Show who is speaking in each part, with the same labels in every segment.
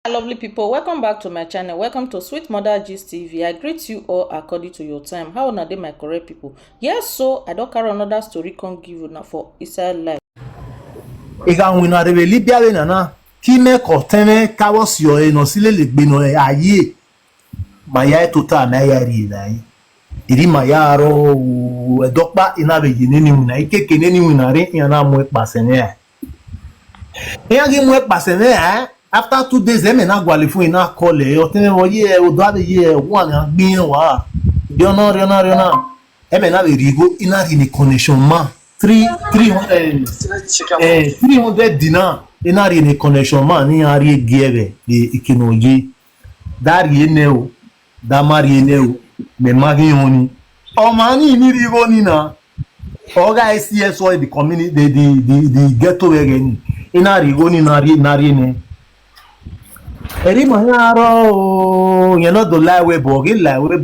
Speaker 1: Lovely people, welcome back to my channel. Welcome to Sweet Mother Gist TV. I greet you all according to your time. How una dey my correct people? Yes, so I don't carry another story come give you now for inside life.
Speaker 2: Ega wina rebe Libya we nana ki me kotene kawos yo no sile le gbe no aye maya tota na ya ri na yi iri maya ro edokpa ina be yini ni wina ikeke ni wina ri yana mu ipasene ya gi mu ipasene ya after 2 days em na gwale fun ina call e otene wo ye odo ade ye won na gbin wa riona em na be rigo ina ri ni connection ma 300 dinar inari ni connection man ni ari gieve ikinoji dari eneo da mari eneo me magi oni o mani ni rigo ni na oga SCSO the community the ghetto again inari go ni nari ne eri maharo you know the lie we bo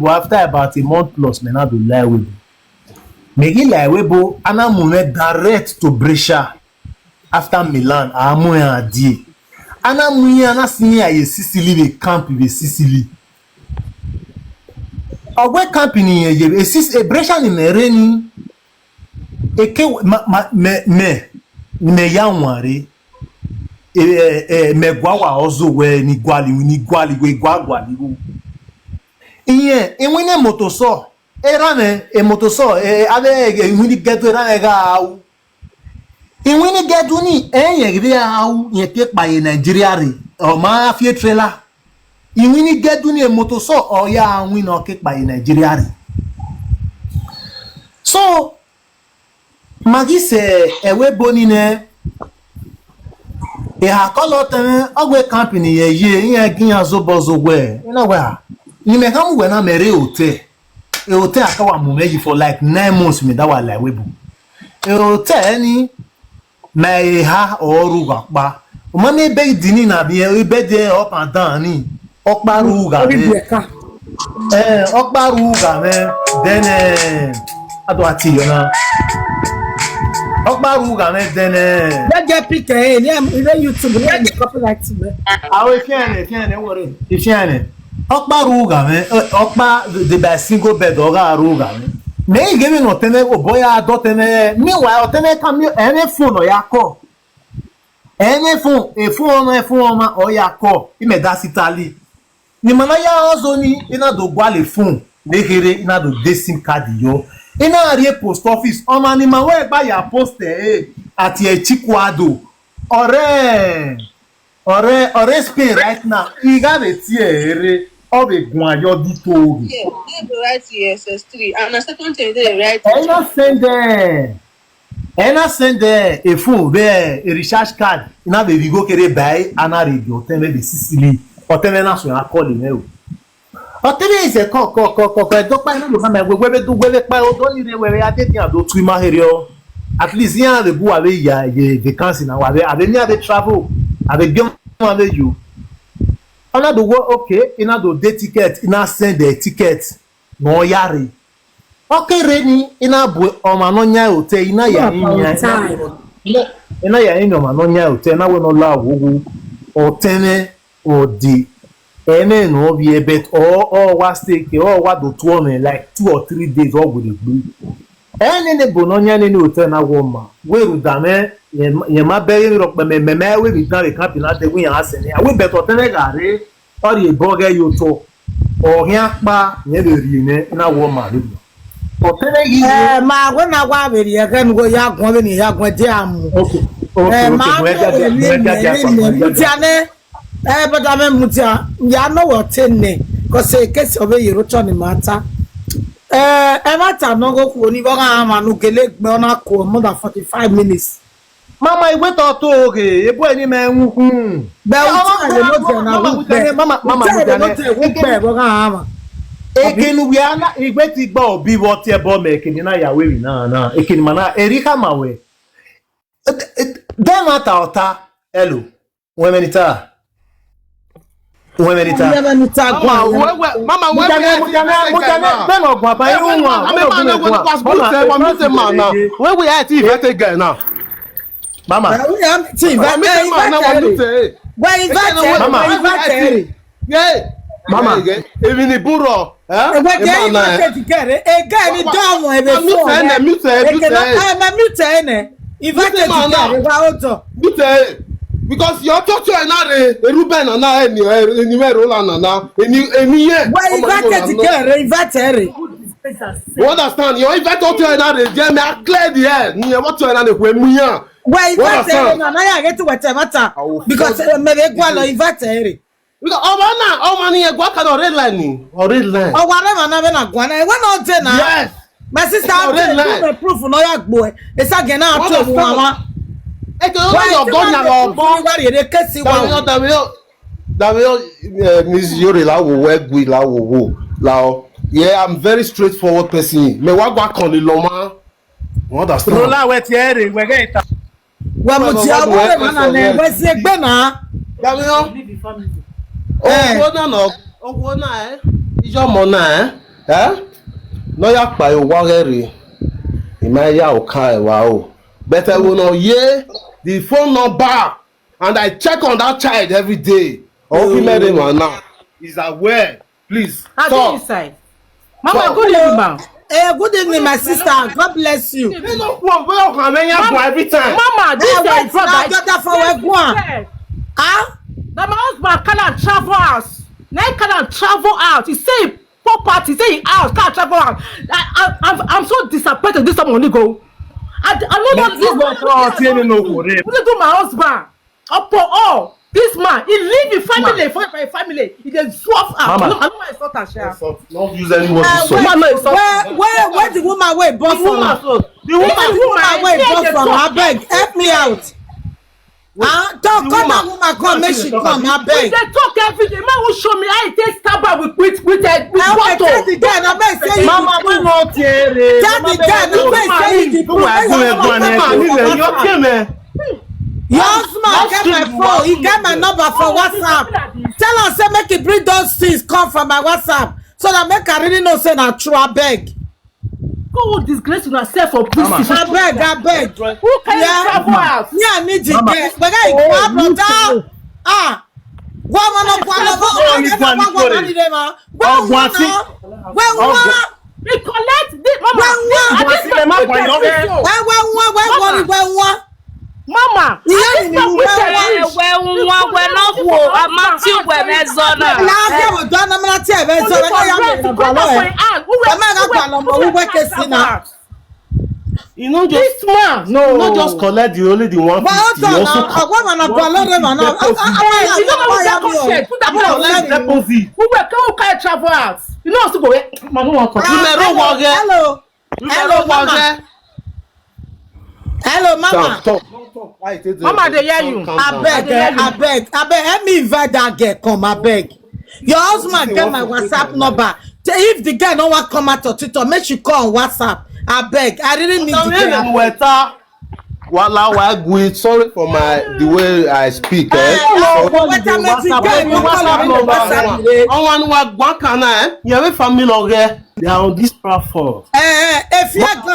Speaker 2: after about a month plus me na do lie we Megila Webo Anamune direct to Brescia after Milan. Amoya Adi. Anamuya Nasinia ye Sicily the camp in Sicily. Away camping in a Brescia in Mereni. Eke me yanware. Megwawa also where ni gwali we gwagwali. Iye enwene motoso. Erane e motoso ave wini geto erane ga au wini geto ni enye au ye pe pa ye Nigeria re o ma fie trailer wini geto ni e motoso o ya wini o ke pa ye Nigeria re so magi se ewe boni ne e ha kolo tan ogwe company ye giyan zobozo we ina wa ni me kam we na mere hotel a hotel akawa mumeji for like 9 months me that was like webu a hotel ni my ha oruga pa o ma me be dini na bi e be de up and down ni okpa ruga me okpa ruga me then ado ati yo na okpa ruga me then
Speaker 3: get pick ni YouTube ni copyright me
Speaker 2: awe fiane wore fiane okpa ruga me okpa the by single bed oga ruga me give me no tene o boya do tene me wa o tene kam any phone o ya call any phone ma o ya call ime da sitali ni mana ya ozo ni ina do gwale phone le here ina do sim card yo ina ari post office o ma ni ma we gba ya post ati e chikwado ore Spain right now you got a tear of a guayo dito.
Speaker 4: Yeah, they write ESS3 and the second thing they write.
Speaker 2: And I send there a phone where a recharge card now they go kere buy and a radio tell me the Sicily or tell me national calling you. Or tell me is a call don't buy no come we do we buy don't need we are taking a do to my area. At least here the go away ya vacancy now ave near the travel avec bien avec you ona do go okay ina do day ticket ina send the ticket no yari okay reni ina bu o ma no nya hotel ina ya ina ma no nya hotel na we no la wo o tene o di ene no be a bet or wa stay or wa do to me like 2 or 3 days or go dey blue ene ne bononya ne hotel na wo ma we ru dame ye ma be ro pe me we bi dan le camp na de wi yan ase ni we beto tene gare or ye boge yo to o hian pa ye le ri ne na wo ma le o tene yi
Speaker 3: ma go na gwa be ye kan go ya gon be ni ya gon de amu
Speaker 2: okay
Speaker 3: ma mutiane but ame mutia ya no wo tenne ko se kesi obe yero cho ni mata mata no go ku ni go ga ma nu kele gbe na ko more than 45 minutes.
Speaker 2: Mama iwe to oge ebo eni me nwukun
Speaker 3: be o le no je na wu be mama be bo ga ama
Speaker 2: ekenu wi ana igbe ti gba obi wo ti ebo me ekeni na yawe wi na ekeni mana erika mawe dem ata hello wemenita mama we be no gba ba irun wa
Speaker 5: we we are ti vete girl now
Speaker 2: mama
Speaker 3: we am ti vete
Speaker 5: Mama,
Speaker 3: eri.
Speaker 2: Yeah.
Speaker 5: Mama.
Speaker 2: Even the burro.
Speaker 3: Ebe ke invite the girl. E guy ni don mo ebe so. Mute ene. Invite the girl wa oto.
Speaker 2: Because your touch na re Ruben na eni me rola na eni ye.
Speaker 3: Why invite the girl? Invite her.
Speaker 2: You understand? You invite touch na re je me clear the air. Ni e what na re ku emu yan.
Speaker 3: Why invite her na ya get what matter? Because me be gwa lo invite her.
Speaker 2: Because ọmọ ni egwa kan red line ni. Or red line.
Speaker 3: O wa re ma na be na gwa na. We no dey na.
Speaker 2: Yes.
Speaker 3: My sister have proof no ya gbo e. E sa gen na to mu wa.
Speaker 2: E ke o yo go na lo bo.
Speaker 3: Wa re kesi wa.
Speaker 2: Miss Yori la wo egwi la wo la. Yeah, I'm very straightforward person. Me wa gwa kan ni lo ma. You understand?
Speaker 5: Rola we ti ere we get it.
Speaker 3: Wa mo ti awo re ma na na we se gbe na.
Speaker 2: Damian. Ogwo na ijo mo na no ya pa yo wa re ima ya o ka e wa o but I will not hear the phone number and I check on that child every day. Okay, madam now is aware. Please
Speaker 1: Stop. Mama, good evening, ma.
Speaker 3: Good evening, my sister. God bless you.
Speaker 2: Every time.
Speaker 1: Mama, this is
Speaker 3: brother for ah.
Speaker 1: Now my husband cannot travel out. Now he cannot travel out. He say property, he say he house can't travel out. I'm so disappointed. This time only go. I don't know what to do. My husband. Upon all, this man, he leave his family for my family. He just swap out. I know why it's not a share.
Speaker 2: Don't use anyone to solve.
Speaker 3: Where the woman way born from? The woman way born from. I beg, help me out. Don't call that woman come, make she come, I beg.
Speaker 1: They talk every day. Man will show me how he takes stabber with bottle.
Speaker 3: Tell the guy, I beg say you.
Speaker 5: Mama, we not here.
Speaker 3: Tell the guy, I beg say you. Your husband get my phone, he get my number for WhatsApp. Tell him say make he bring those things come from my WhatsApp so that make I really know say na true, I beg.
Speaker 1: Go disgrace yourself for business.
Speaker 3: I beg.
Speaker 1: Who can you travel out?
Speaker 3: Me I need to get. But guy, go brother.
Speaker 1: We collect the mama. Mama,
Speaker 3: we're not war. I'm not too well.
Speaker 2: You know, just man, not just collect the only the one.
Speaker 3: But also,
Speaker 1: travel out. You know, also go.
Speaker 3: Hello, mama.
Speaker 1: Mama, they hear you.
Speaker 3: I beg. Help me invite that girl. Come, I beg. Your husband get my WhatsApp number. If the girl don't want to come out to Twitter, make sure call on WhatsApp. I beg. I really need to get.
Speaker 2: Sorry for the way I speak. They are on this platform.
Speaker 3: If you are good,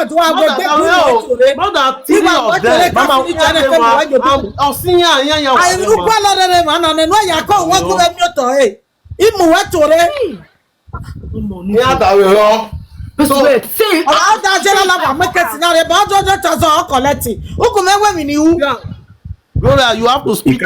Speaker 2: you have to speak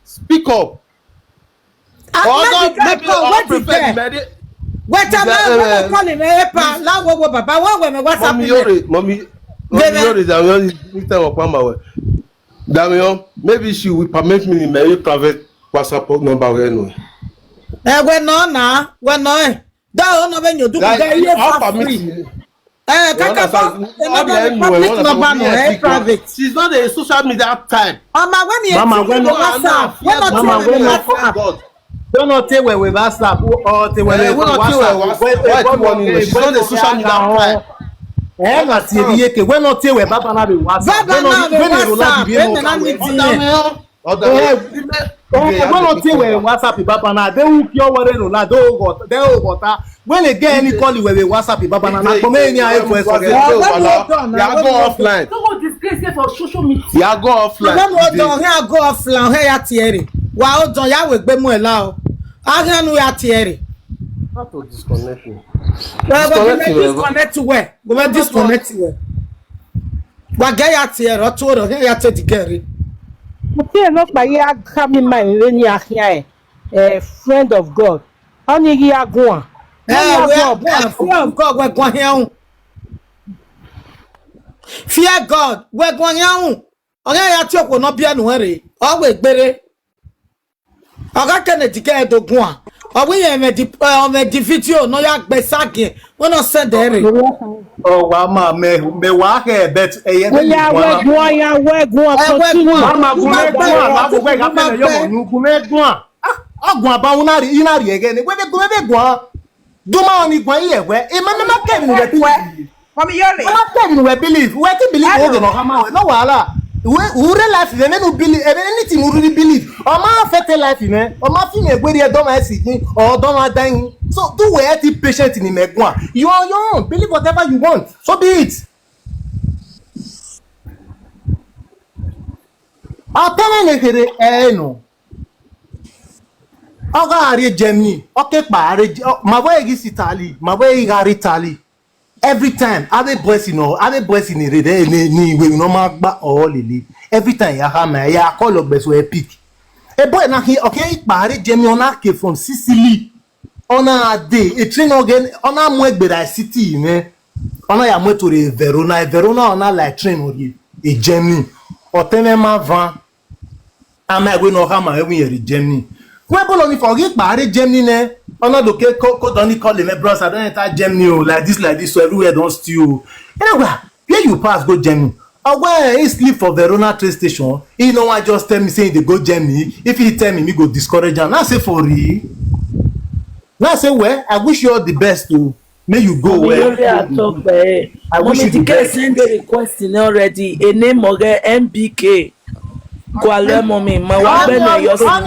Speaker 2: Speak up. Damian, maybe she will permit me in my private WhatsApp number anyway. She's not a social media type.
Speaker 3: Mama, when
Speaker 5: don't not tell where we WhatsApp or tell where we WhatsApp.
Speaker 2: She's not a social media type.
Speaker 5: When not tell where Baba na be WhatsApp. When not say we WhatsApp Baba na they who pure wore no la they go ta when they get any call we WhatsApp Baba na come any I for forget.
Speaker 6: Ya go offline.
Speaker 1: No go disgrace here for social media.
Speaker 6: Ya go offline.
Speaker 3: When we go offline, here ya tiere. Wa o don ya we gbe mu e la o. Ahia nu ya tiere.
Speaker 6: How to disconnect me?
Speaker 3: Disconnect where? Go disconnect where? Wa get ya tiere o to ro here ya te digere.
Speaker 1: Mpe no pa ya kami ma ni ahia friend of God. Oni ya go.
Speaker 3: We are fear of God we go here. Fear God we go here. Oga ya ti okwo no bia nu ere. O we gbere. Oga Kennedy ke edogun a. O we ye me di video no ya gbe sage. We no send ere.
Speaker 5: Oh wa ma me wa ke bet eye
Speaker 1: We are we continue.
Speaker 5: Mama gume gwa ma go gbe ga fe yo mo gume gwa. Ogun aba una ri ege ni we gume gwa. Duma oni gwa iye we. E ma ke ni we believe.
Speaker 7: Come here.
Speaker 5: Ma ke ni we believe. We ti believe o go no kama we. No wahala. We real life we no believe anything we really believe. O ma affect life me. O ma fi me gberi e do ma sikin or do ma dan. So do we be patient in megwa. You are young. Believe whatever you want. So be it. Atene le here no. Oga ari Germany. Okay pa ari ma boy gi Italy. Ma boy gi ari Italy. Every time ave blessing ni we no ma gba o lele. Every time ya ha ma ya call ogbeso epic. E boy na he okay pa ari Germany ona ke from Sicily. Ona ade e train again ona mu egbera city me. Ona ya mo to Verona. Verona ona like train ori e Germany. Oteme ma van. Ama we no ha ma we here Germany. When Boloni forget Barry Germany ne, ona do ke ko don't call them bros. I don't enter Germany like this so everywhere don't steal. Anyway, where you pass go Germany. Or where he sleep for Verona train station, he no one just tell me saying they go Germany. If he tell me go discourage him. Now say for real. Now say well, I wish you all the best to may you go well.
Speaker 7: I wish you the best. Send the request in already. A name of MBK. Kwale mommy, my wife and your son.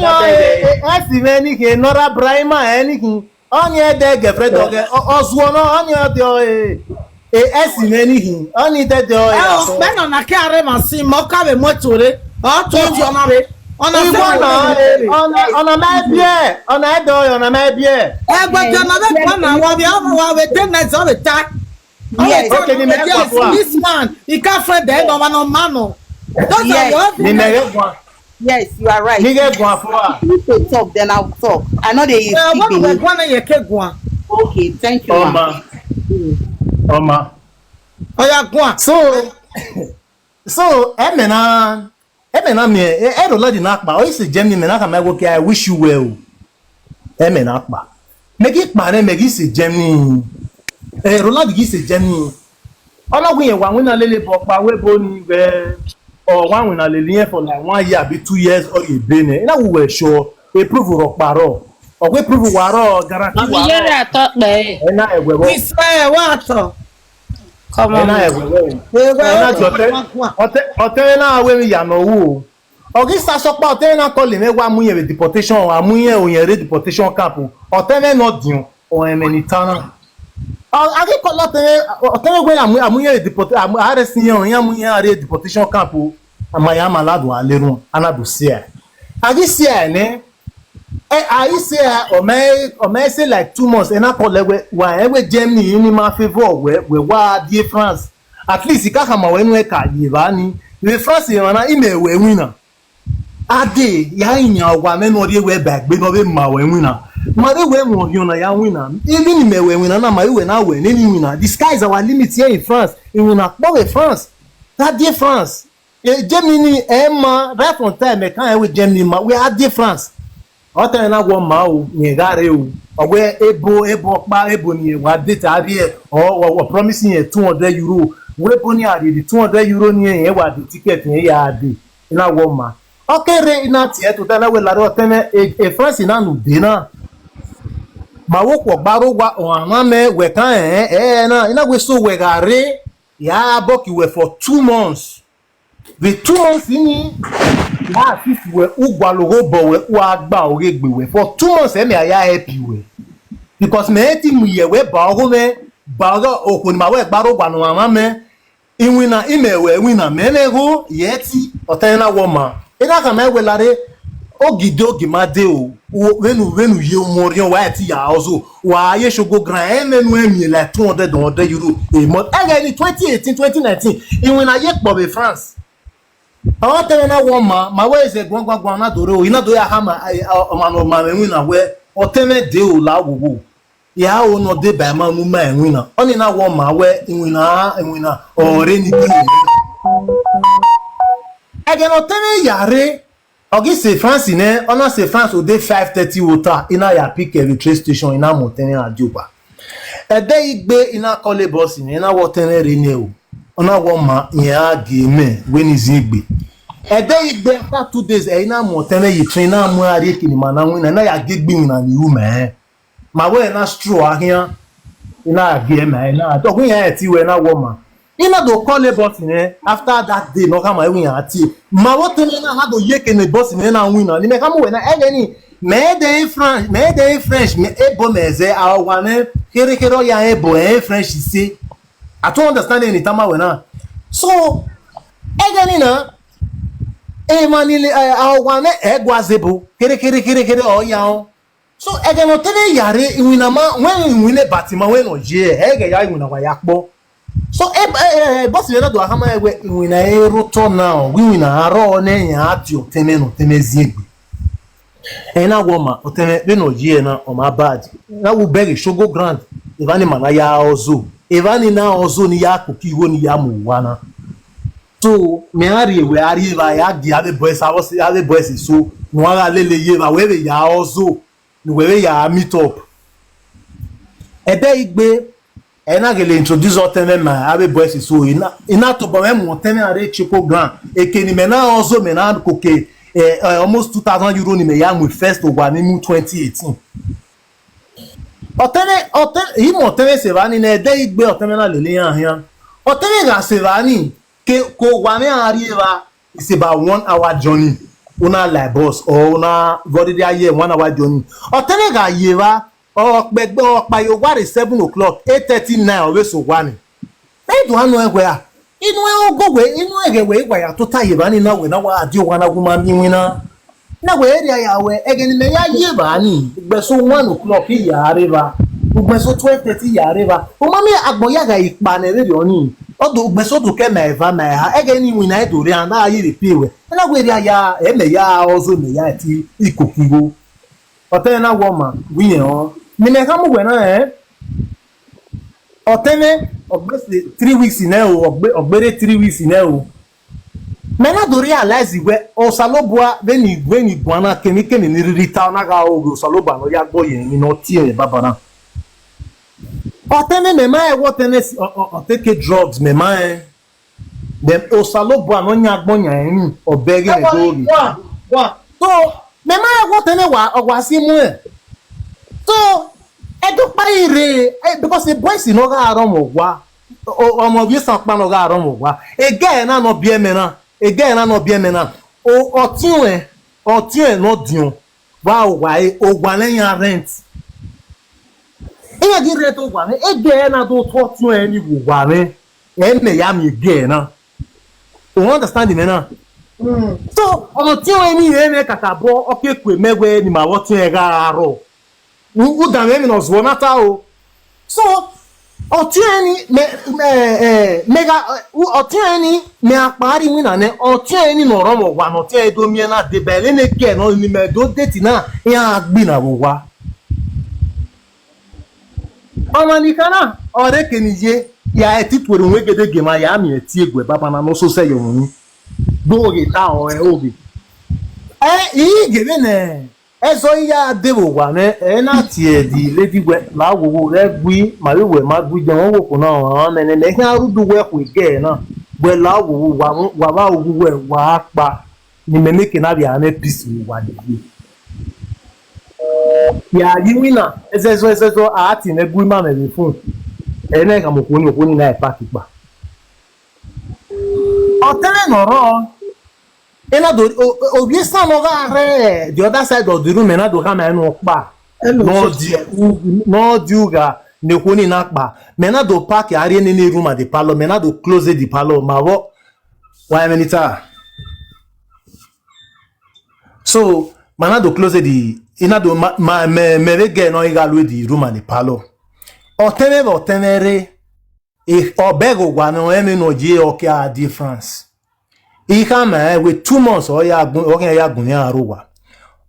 Speaker 5: Anything, Nora Brahma, anything. On your dead girlfriend, Oswano, on your anything. Only that
Speaker 3: Oh, ben on a carry ma si mo ka be motore. O to ti ona re. On a my beer, on a door, on a my beer. But another one, I will 10 nights all the time.
Speaker 7: Yes,
Speaker 3: This man, he can't find the no man.
Speaker 7: Yes, you are right.
Speaker 5: You need to
Speaker 7: talk, then I'll talk. I know they okay, thank you.
Speaker 5: Oma.
Speaker 3: Oh yeah, go on.
Speaker 5: So, Emena me, I don't like the nakba. Oh, it's Germany, Menaka, I wish you well. Emenakba. Make it man, make it Germany. Roland is Germany. All of we one winner lily pop, we bony or one winner lily for like 1 year, be 2 years or a bene. Now we were sure we prove rock baro. Or we prove waro guarantee.
Speaker 3: We swear what?
Speaker 7: Come on.
Speaker 5: Otena we ya no wo. Ogista sopa otena call me wa muye with deportation or muye o deportation camp. Otena no diun or emenitana. I get call otena we amuye deport arrest yan yan muye deportation camp amayama ladu alerun anadu sia. Agi sia ne I say o me say like 2 months and I call we Germany in my favor we wa die France at least ika kama we nu ka yiba ni we France na ime we winner ade ya nya wa me no dey we back be no be ma we winner ma dey we mo na ya winner even me we winner na ma we na we ni winner the sky is our limit here in France in winner for France that dey France Germany ma right from time kan we Germany ma we are dey France Ota na wo ma o ni gare o ogwe ebo pa ebo ni wa date abi e o promising e €200 we boni ari the €200 ni e wa the ticket ni ya ade na wo ma okere ina ti e to tele we la ro tene e France na nu de na ma wo ko gbaro wa o ama me we kan na ina we so we gare ya boki we for 2 months the 2 months ni ya assist we ugwalogo bo we uagba oregbe we for 2 months me aya help you we because me ti mu ye we ba ogo me ba ogo okuni ma we gbaro gwanu mama me inwina imewe wina menego yeti otena woma ina kama we lare ogide ogimade o wenu ye morion wa ti ya ozo wa ye shogo grand menu emi la 200 euro a month again in 2018 2019 inwina ye po be France àwọn tẹ́lẹ̀ náà wọ́n ma wẹ́ ẹ̀sẹ̀ gbọ́ngbọ́ngbọ́n náà dòrò iná tó yà hàmà ọmọ ẹ̀wìn náà wẹ́ ọ̀tẹ́lẹ̀ dé ò láwòwò ìyá ò náà dé bàá máa mú máa ẹ̀wìn náà ọ́nì náà wọ́n ma wẹ́ ìwìn náà ọ̀rẹ́ ní bí ìwìn. ẹ̀gẹ̀ náà tẹ́lẹ̀ yàrá ọ̀gí ṣe France ní ọ̀nà ṣe France ò dé 5:30 wọ́tà iná yà pick every train station iná mọ̀ tẹ́lẹ̀ àjọba ẹ̀dẹ́ igbe iná kọ́lé bọ́ọ̀sì ní iná wọ́ tẹ́lẹ̀ rẹ̀ ní o ona woma ya game when is igbe ede igbe after 2 days e na mo tene yi train na mu ari kini mana wina na ya gegbe wina ni u me ma we na straw ahia ina game na to kun ya ti we na woma ina do call a boss ne after that day no kama wina ati ma wo tene na ha do yeke ne boss ne na wina ni me kama we na ege ni me de French me ebo meze awane kere ya ebo French say I don't understand any time when so again na manile awane egwazebo kere o ya so again no tele yare iwina ma when win batima when no je ege ya iwina wa yakpo so boss we na do ahama ewe iwina eruto now wina aro na nya ati oteme no temezi na woma oteme be no je na o ma bad na wo beg shogo grand evani mana ya ozo evani na ozo ni ya kukiwo ni ya muwana so me ari we ari ba ya di ade boys so no ara lele ye ba we ya ozo ni we ya meet up ebe igbe na gele introduce oteme ma ade boys so ina to ba me oteme are chipo grand ekeni me na ozo me na koke almost 2,000 euro ni me ya mu first over ni mu 2018 oteme sevani na ede igbe oteme na lele yan oteme ga sevani ke ko wa me arriva is about 1 hour journey una like bus or una body there 1 hour journey oteme ga yeva opegbe opayo ware 7 o'clock 8:39 always so one e do anu egwe a inu e ogogwe inu egewe igwa ya to tayeva ni na we na wa adi o na guma mi wina na we area ya we egeni me ya yeva ni igbeso 1 o'clock ya arriva ugbeso 12:30 ya arriva o mami agbon ya ga ipa na ere oni odo ugbeso do ke me eva me ha egeni wina e do ri an na yi repewe na we area ya e me ya ozo me ya ti ikokiwo otene na woma wine o ni me ka mu we na otene ogbese 3 weeks na o ogbere 3 weeks na o me na do realize we o salobua veni guana kemi ni ririta na ga o salobua no ya gbo yen ni no ti e babana otene me ma e wotene o take drugs me ma dem o salobua no nya gbo yan obege e dori so me ma e wotene wa si mu e so e do pa ire because the boys no ga aro mo wa omo bi san pa no ga aro mo wa again na no bi eme na again na no bi eme na o otin no diun wa o gwa leyan rent e di rent o gwa me again na do to tun e ni wo gwa me e me ya mi again na o understand me na so otin e ni e me kakabo okekwe mewe ni ma wo tin e ga aro u da me no zwo nata o so otieni mega otieni me apari wina ne otieni no romo wa no tie do mi na de bele ne ke no ni me do date na ya agbi na wo wa ọmọ ni kana ore kenije ya etiporo nwegede gema ya mi eti egwe baba na no so se yo mu do ge ta o obi i gebe ne ezo ya dewo wa ne na tie di lady we la wo re gbi ma we ma gbi je won wo ko na won ne ne kan rudu we ko ige na we la wo wa ba wo we wa pa ni me make na bia na peace wa de ya yi wina ezezo ati ne gbi ma me fun ene ka mo ko ni na e pa kipa otele noro ena do obi stand over the other side of the room ena do come enu pa no diuga ne kwoni na pa mena do park ari ni room at the parlor mena do close the parlor ma wo why menita so mana do close the ina do me get no iga lu the room at the parlor otenere e obego gwa no emi no je oke a difference e kama with 2 months o ya gun ya aruwa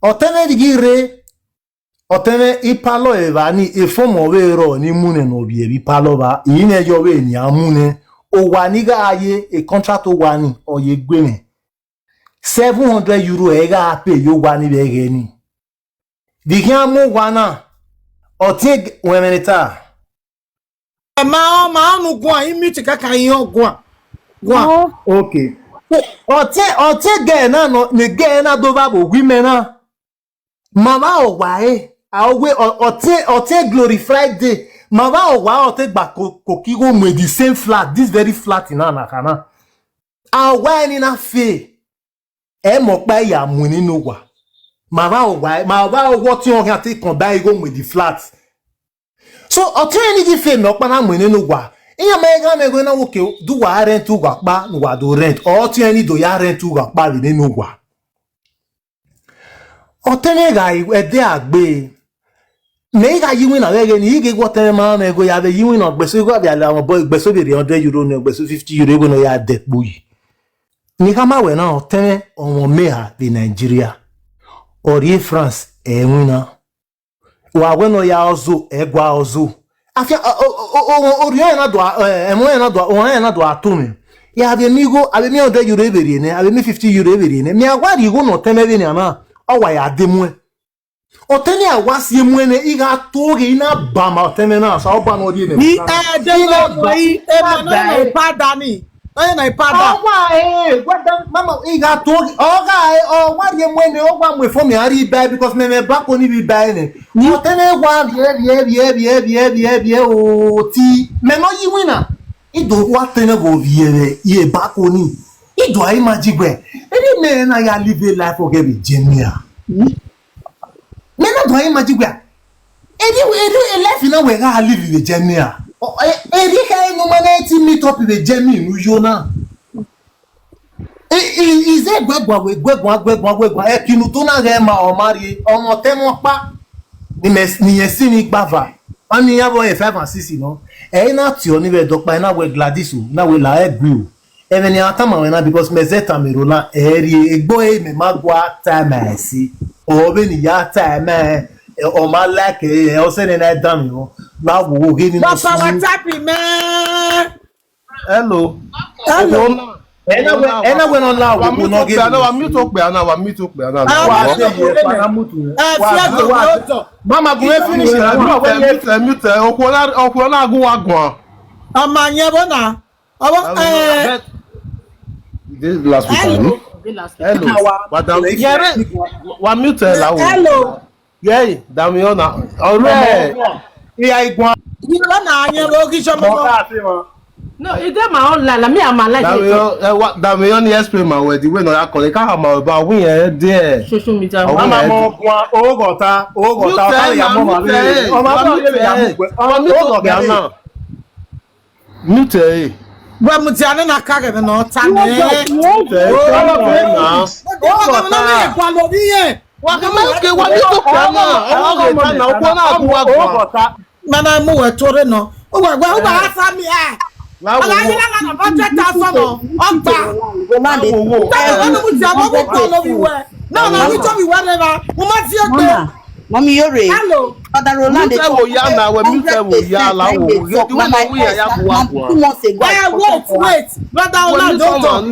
Speaker 5: otenere gire otene ipalo evani ifomo wero ni mune no bi ebi palo ba ine yo we ni amune o wa ni ga aye a contract o wa ni oye gbeme 700 euro e ga pay yo wa ni be ge ni di kan mu wa na otin wemenita
Speaker 3: ma nu gwa imi ti kaka yin ogwa gwa
Speaker 5: okay otin ge na no ni ge na do ba bo women na mama o wa awe ote glorified day mama o wa ote gba kokigo with the same flat this very flat in Anakana awa ni na fe e mo pa ya mu ninu wa mama o wo ti on kan te kan ba igo with the flat so ote ni di fe mo pa na mu ninu wa iya me ga me go na wo ke do wa rent u gba pa wa do rent o ti ni do ya rent u gba pa ninu wa otene ga ede agbe me ga yiwin na wege ni ige gwotere ma me go ya be yiwin na gbeso go bia la won boy gbeso be 100 euro no gbeso 50 euro go no ya depo yi ni ka ma we na otene omo meha di Nigeria ori France enwina wa we no ya ozo egwa ozo afia ori na do emo na do won na do atumi ya be mi go abe mi 100 euro ebere ne abe mi 50 euro ebere ne mi agwa ri go no teme be ni ana owa ya demwe otene awasi emwene iga toge ina bama otene na sa oba no di ne
Speaker 3: ni de no yi e ma na ipada ni na ipada
Speaker 5: owa gwada mama iga toge oga o wa di emwene ogwa mwe for me ari buy because me back oni bi buy ne ni otene gwa bi o ti me no yi wina ido wa tene go vie ye back oni ido ai magigwe eni me na ya live a life of every genia me na do ai magigwe eni life na we ga live with genia eri ka no man ti meet up with genia nu yona is e gbegwa e kinu to na ge ma o mari omo temo pa ni yesi ni gbava oni ya boy 5 and 6 no e na ti oni we dokpa na we Gladys na we la egbu even ya tama we na because me zeta me rola eri egbo me magwa time si o be ni ya time o ma like o se ni na dam yo na wo ge ni no
Speaker 3: papa what happen me
Speaker 5: hello ena we no la wo no ge
Speaker 6: wa mute okpe ana wa
Speaker 5: mama go finish na
Speaker 6: mute okwo na agun wa gun
Speaker 3: amanye bona
Speaker 6: this last week hello madam wa mute la wo
Speaker 3: hello
Speaker 6: yeah Damiona ore
Speaker 5: iya igwan
Speaker 3: ni na anye bo ki so mo
Speaker 1: No, is that my own line? Me, I'm like
Speaker 6: Damiona explain my word the way no ya call ka ma ba win e there
Speaker 1: social media.
Speaker 5: mama mo gwa ogota fa ya mo ma le o ma bo le ya mo gwe o na
Speaker 6: mute
Speaker 3: gwa mutiane na ka ge no ta ni mana mu we tore no o gwa asa mi e ala yi la na 100,000 no ogba no we tell me whatever mo ma ti egbe
Speaker 8: Mommy Yore.
Speaker 3: hello
Speaker 8: Father Roland
Speaker 6: mute wo ya na we mute wo ya la wo we do we ya buwa
Speaker 8: 2 months ago.
Speaker 3: wait brother Oland don't talk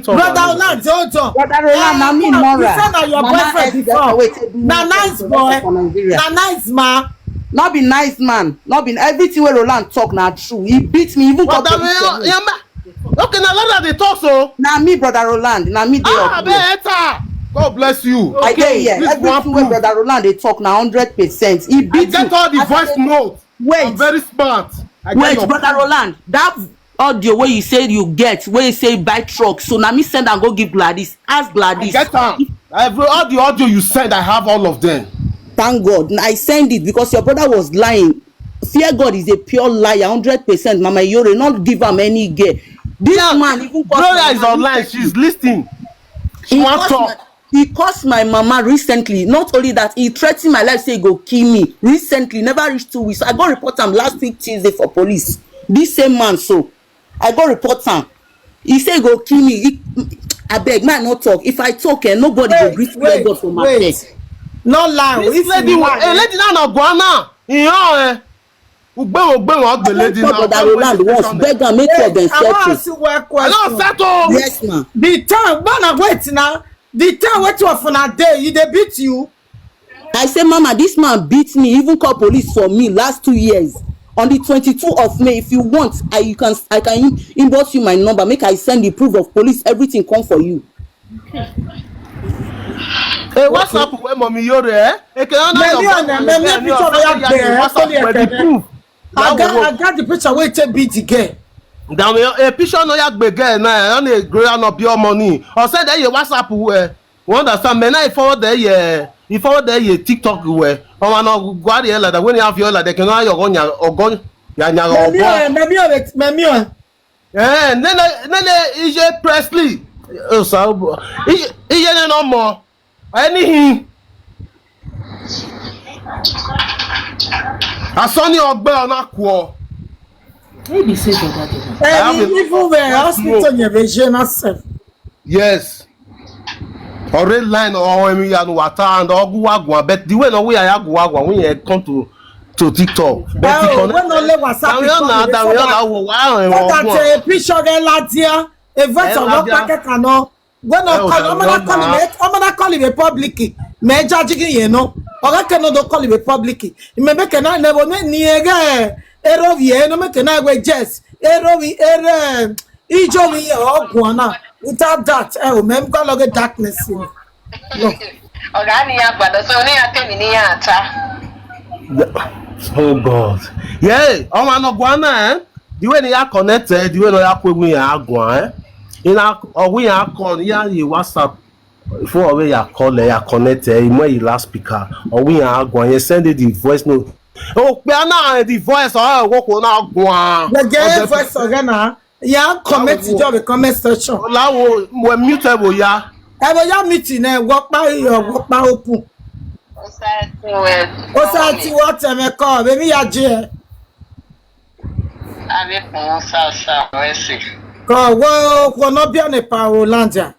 Speaker 3: brother Oland don't talk
Speaker 8: Brother Roland na me Mora.
Speaker 3: you say na your boyfriend before na nice boy na nice man.
Speaker 8: Not be nice man, not be everything where Roland talk na true. He beat me even
Speaker 6: okay na let dey talk so
Speaker 8: na me brother Roland, na me dey up.
Speaker 6: Better God bless you.
Speaker 8: I get here. Everything where brother Roland they talk now 100%. He beat
Speaker 6: I get all the voice note.
Speaker 8: Wait.
Speaker 6: I'm very smart.
Speaker 8: Wait, brother Roland. That audio wey you say you get, wey you say buy truck, so na me send am go give Gladys. Ask Gladys.
Speaker 6: Get am. All the audio you send, I have all of them.
Speaker 8: Thank God. I send it because your brother was lying. Fear God is a pure liar, 100%. Mama Yore, not give am any girl. This man even
Speaker 6: Gloria is online. She's listening. She wants talk.
Speaker 8: He cursed my mama recently. Not only that, he threatened my life, say he go kill me. Recently, never reached 2 weeks. So I go report him last week Tuesday for police. This same man, so I go report him. He say he go kill me. I beg, man, not talk. If I talk, nobody will greet God for my neck.
Speaker 3: No lie.
Speaker 6: This lady now no go now. The lady now.
Speaker 8: That Roland once beg am make sure dem settle.
Speaker 3: I want to see one question.
Speaker 6: Hello, settle.
Speaker 8: Yes, ma'am.
Speaker 3: The time, man, wait now. The time wait for a day, he dey beat you.
Speaker 8: I say, Mama, this man beat me, even call police for me last 2 years. On the 22nd of May, if you want, I can inbox you my number. Make I send the proof of police, everything come for you.
Speaker 6: Hey, what's up with Mommy Yore? I
Speaker 3: got the picture where you beat the girl.
Speaker 6: Down a picture no yak begin na on a ground up your money. Or say that your WhatsApp where you understand me now forward there you forward there your TikTok where or no go there like that when you have your like they can your gun or gun
Speaker 3: Maybe
Speaker 6: then EJ Presley. Oh so EJ no more. Anything. Asoni ogbe ona kwa.
Speaker 7: Maybe say that.
Speaker 3: Even where hospital you regional self.
Speaker 6: Yes. Or red line or me and water and oguagwa, but the way no we are aguagwa when you come to TikTok.
Speaker 3: When only WhatsApp. That picture de ladia, a voice of packet cano. When I call it public, me judging you know. Or I cannot call it public. Remember can I never near Erovie, no make an agwe jess. Erovie, Ijovi, or Guana. Without that, I remember log a darkness.
Speaker 6: Oh God. Yeah, oh man, no Guana, the way they are connected, the way they are with me are Guan. In our or we are called, yeah, you WhatsApp. Before we are called, they are connected, you may last speaker, or we are going, you send it the voice note. Oh, now the voice, or walk on our guan.
Speaker 3: The girl voice again, yeah, comment to the comment section.
Speaker 6: We're mutable, yeah.
Speaker 3: I will meeting and walk by open. What's that? What am I call? Baby, I jail. Well, not be on a power Roland.
Speaker 6: Hey,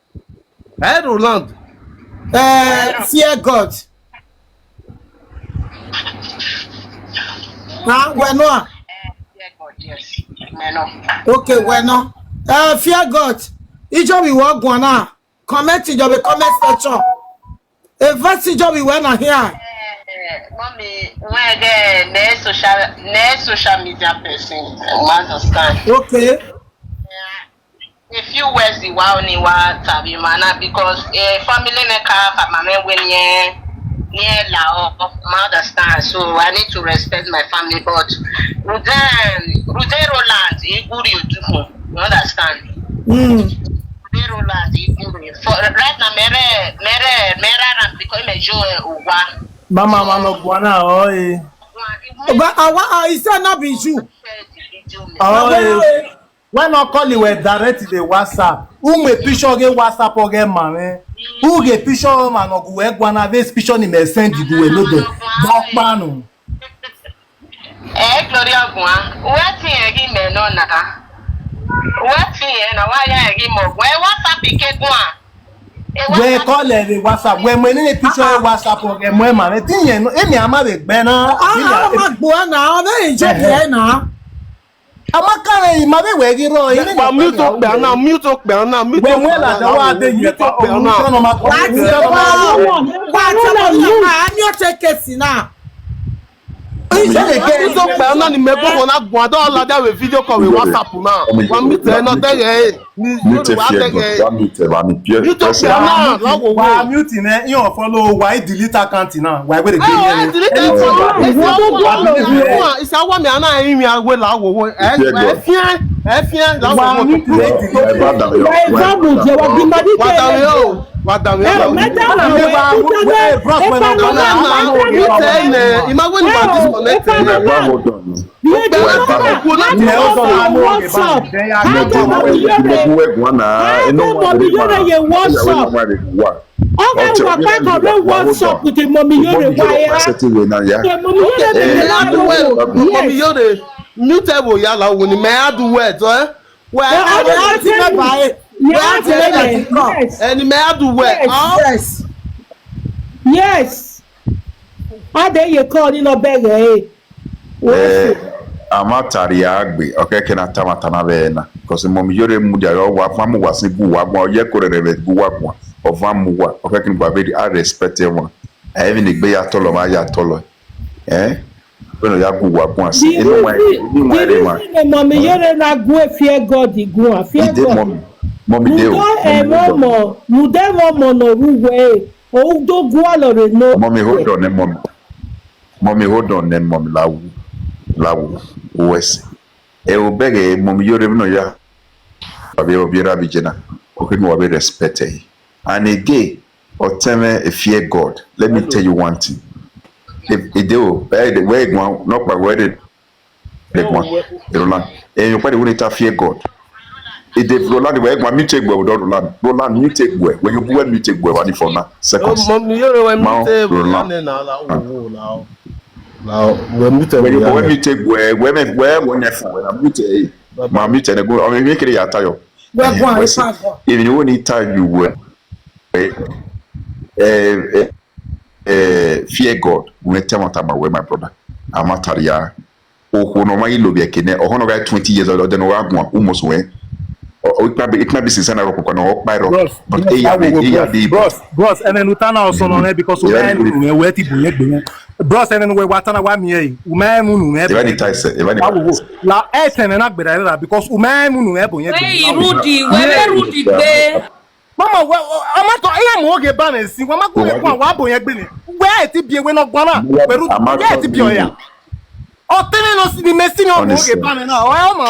Speaker 6: Roland.
Speaker 3: Fear God. When no. Okay, when no. Fear God. Each of you walk one now. Comment in your comment section. A verse job you went here.
Speaker 4: Mommy, where the social media person, understand?
Speaker 3: Okay.
Speaker 4: A few words the wow ni wa tabi mana because family ne ka mama when near Lao, understand. So I need to respect my family, but Rude Roland, you understand? Rude Roland, for right now, mere because me Joe Uwa.
Speaker 5: Mama no guana oi.
Speaker 3: But I is not be you.
Speaker 5: Oh. Why not call you direct the WhatsApp? Who may picture get WhatsApp or get man? Who get picture man or go guana this picture ni me send you do no do. Bakpanu.
Speaker 4: Gloria Gwan. What thing me no na? What thing na why ya mo? Where WhatsApp ke Gwan?
Speaker 5: We call the WhatsApp. When we need picture WhatsApp or get man. The thing you know, emi ama be gbe na.
Speaker 3: Ah, Gwana, na enje here na.
Speaker 5: Amakara yi mabe we gi ro yi
Speaker 6: But mute up now, mute up now.
Speaker 5: When we la da wa de yi pa o mu so no ma ko.
Speaker 3: I'm not taking now.
Speaker 6: Mute up now ni me go na gwan do la da we video call we WhatsApp now. One meet no dey here.
Speaker 9: Mute
Speaker 6: up now.
Speaker 5: Wa mute ne you follow why delete account now. Why we dey
Speaker 6: delete it. It's our me ana imi awe la wo. Efia la
Speaker 5: Wa
Speaker 6: wo
Speaker 5: mi
Speaker 6: mo. Wadame yo. Imagine you are disconnected. Mutable yala when the man do what, and the man do what?
Speaker 1: Yes. How dare you call in a beggar?
Speaker 9: Amatari agbe okeke na tamata na bena because mom yore mu dia yo wa famu wa se bu wa gbo ye ko re bu wa gbo of famu wa okeke ni gba be I respect one I even igbe ya tolo ma ya tolo when ya gu wa gbo ase inu wa re ma
Speaker 1: Mommy yore na gu fear God gu fear God
Speaker 9: mommy de
Speaker 1: o mu de mo no ruwe o do gu alore no
Speaker 9: mommy hold on then mommy lawu wes o bege mom yore no ya abi obiara bijena okay no be respect and again oteme fear God. Let me tell you one thing, if they the way one not by word like one Roland and you probably won't fear God. If they Roland the way one me take boy Roland me take boy when you boy me take boy what for now seconds
Speaker 6: mom yore when me take now when you
Speaker 9: take where when you for I'm mute my mute and go I mean make it ya tayo even you need time you were fear God when tell what about my brother amataria o no mai lobi ekene o hono ga 20 years old then o agwa almost when it might be since I rock on or by rock but
Speaker 5: bros and then utana also no because we wait bros and then we watana wa mi umemu nu
Speaker 9: even it I say even
Speaker 5: la eten na gbera because umemu nu e bonye
Speaker 7: Rudy gbe
Speaker 5: mama amato iya mo oge ba na si wa ma ko wa bonye gbe ni we ti bi ewe no gbon na peru ye ti bi oya o tele no si ni mesi ni o oge ba na o mo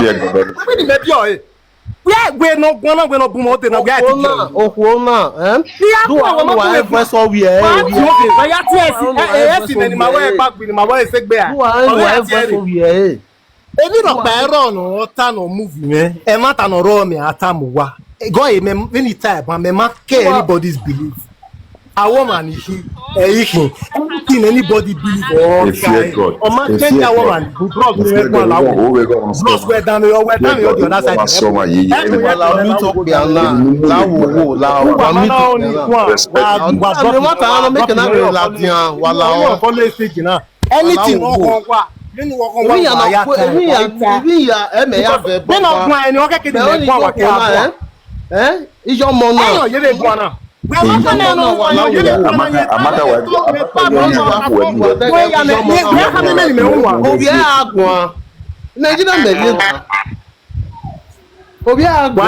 Speaker 5: we ni me bi oye we no gbon na we no bu mo te na we ti bi
Speaker 6: okwo do wa every so we
Speaker 5: ya ti esi ni ma we back ni ma we se gbe a
Speaker 6: do every so we
Speaker 5: eni ro pa ero no o ta no movie me e ma ta no ro me ata mo wa go e me any type and me ma care anybody's belief a woman is anything anybody believe or guy or man change a woman who brought me one la bros we down your the other side
Speaker 6: la mi to pe la wo la mi to wa ta make na la dian wala o
Speaker 5: ko le stage na anything wo wa nínú wọ́n wá ya
Speaker 6: ibi ya eme ya be bo
Speaker 5: nínú ọgbọ́n ẹni wọ́n kékeré ní ẹ̀gbọ́n wà kí á bọ̀
Speaker 6: ijo mo na
Speaker 5: ẹ̀yàn yẹ́lẹ̀ gbọ́n náà wọ́n wọ́n kọ́ nínú ọgbọ́n yẹ́lẹ̀ gbọ́n náà
Speaker 9: amaka wa
Speaker 6: obi agwa Nigeria me obi agwa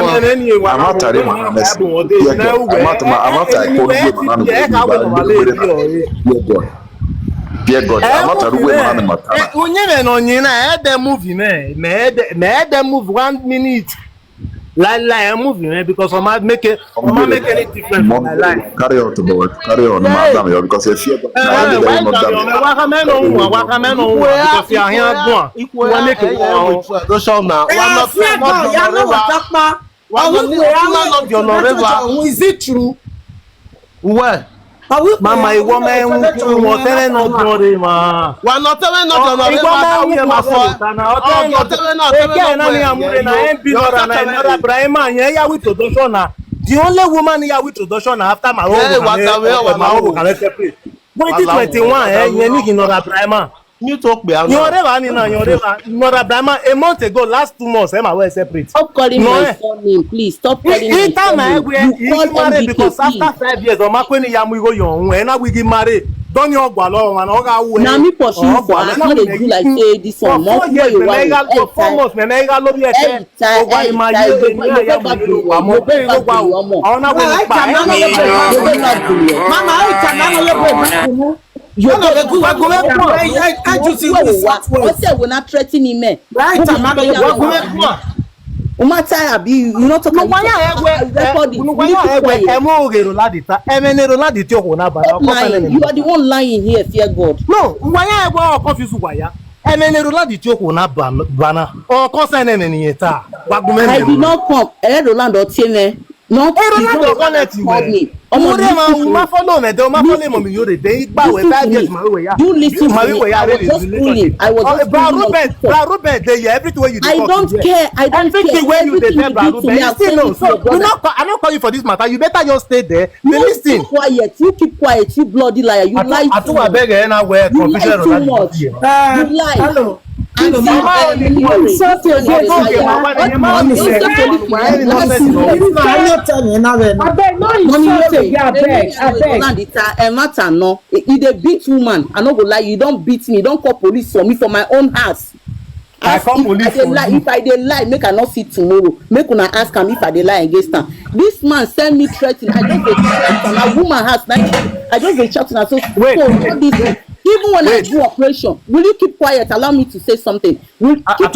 Speaker 9: amatare ma amata ko Dear God, amatare we ma na matara
Speaker 5: unyeme no nyina e de movie me de move 1 minute la movie because I might make any difference in my life.
Speaker 9: Carry on, madam, because if you
Speaker 3: is it true?
Speaker 6: Where?
Speaker 5: Mama, I woman who tell no glory ma.
Speaker 6: Wa no tell no glory ma for. Oh, tell no
Speaker 5: the only woman here with introduction after my own can separate. 2021 yen ni Nora Brahma.
Speaker 6: You talk be am.
Speaker 5: Nora Brahma a month ago, last 2 months my way separate.
Speaker 8: Stop calling my name, please. Stop calling my name. You call MBK,
Speaker 5: because after 5 years o ma pe ni ya mu go yon e na we get married. Don your gba lo wan o ga wu e.
Speaker 8: Na me pursue for I no dey do like say this one more for you want.
Speaker 5: For 4 months me ga lórí ese. O gba ima ye ni ya mu amo pe ro gba o. Ona we ni pa.
Speaker 3: Mama I can no ye you know the good I just see what
Speaker 8: say we not threaten him.
Speaker 3: Right, mama you go
Speaker 8: Umata abi you not talk
Speaker 5: Why
Speaker 8: you are the one lying here, fear God.
Speaker 5: No, why I confuse why? Bana or concern any eta.
Speaker 8: I did not come. Roland or Tiene. Not me. You listen to me. I was just fooling. I was
Speaker 5: Robert, everywhere you
Speaker 8: I don't care. I don't care.
Speaker 5: When you
Speaker 8: Everything you do to me, I'll tell you to your brother.
Speaker 5: I'm not calling you for this matter. You better just stay there. Listen.
Speaker 8: You keep quiet. You bloody liar. You lie too much. You lie too much. You lie.
Speaker 3: Hello.
Speaker 8: Matter no. You dey beat woman. I no go lie. You don't beat me. You don't call police for me for my own house. If I dey lie, make I not see tomorrow. Make una ask him if I dey lie against him. This man send me threatening. I just dey threaten a woman house. I just dey shouting and so. Even when I do operation, will you keep quiet? Allow me to say something.
Speaker 1: Because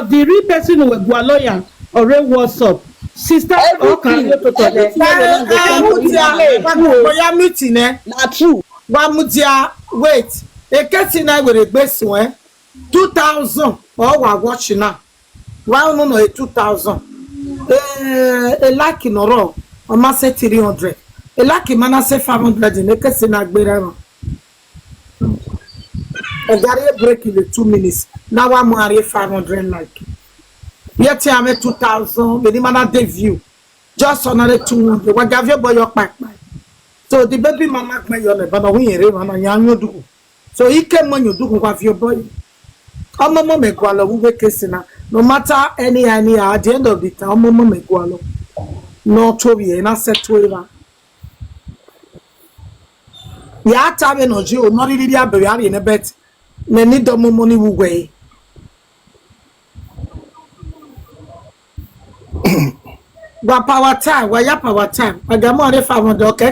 Speaker 1: the real person who was lawyer already was up. Sister,
Speaker 8: Not true.
Speaker 3: Wait, a casting I with a best one 2,000 or watching now. Why no 2,000? A lakh in a row, I must say 300. A lucky man, I say 500 in a casting I bear. And that break in the 2 minutes. Now I'm married 500 like. Yet I'm at 2,000. The man they view. Just another 200. What have you boy your back? So the baby mama may on it, but we ain't young do. So he came when you do have your boy. I'm a mama gualo who make no matter any at the end of the time, mama gualo. No Toby and I said to him. Ya time no Joe, not really a in a bet. Many domo money way. What power time? Why power time? I got more than 500. Okay,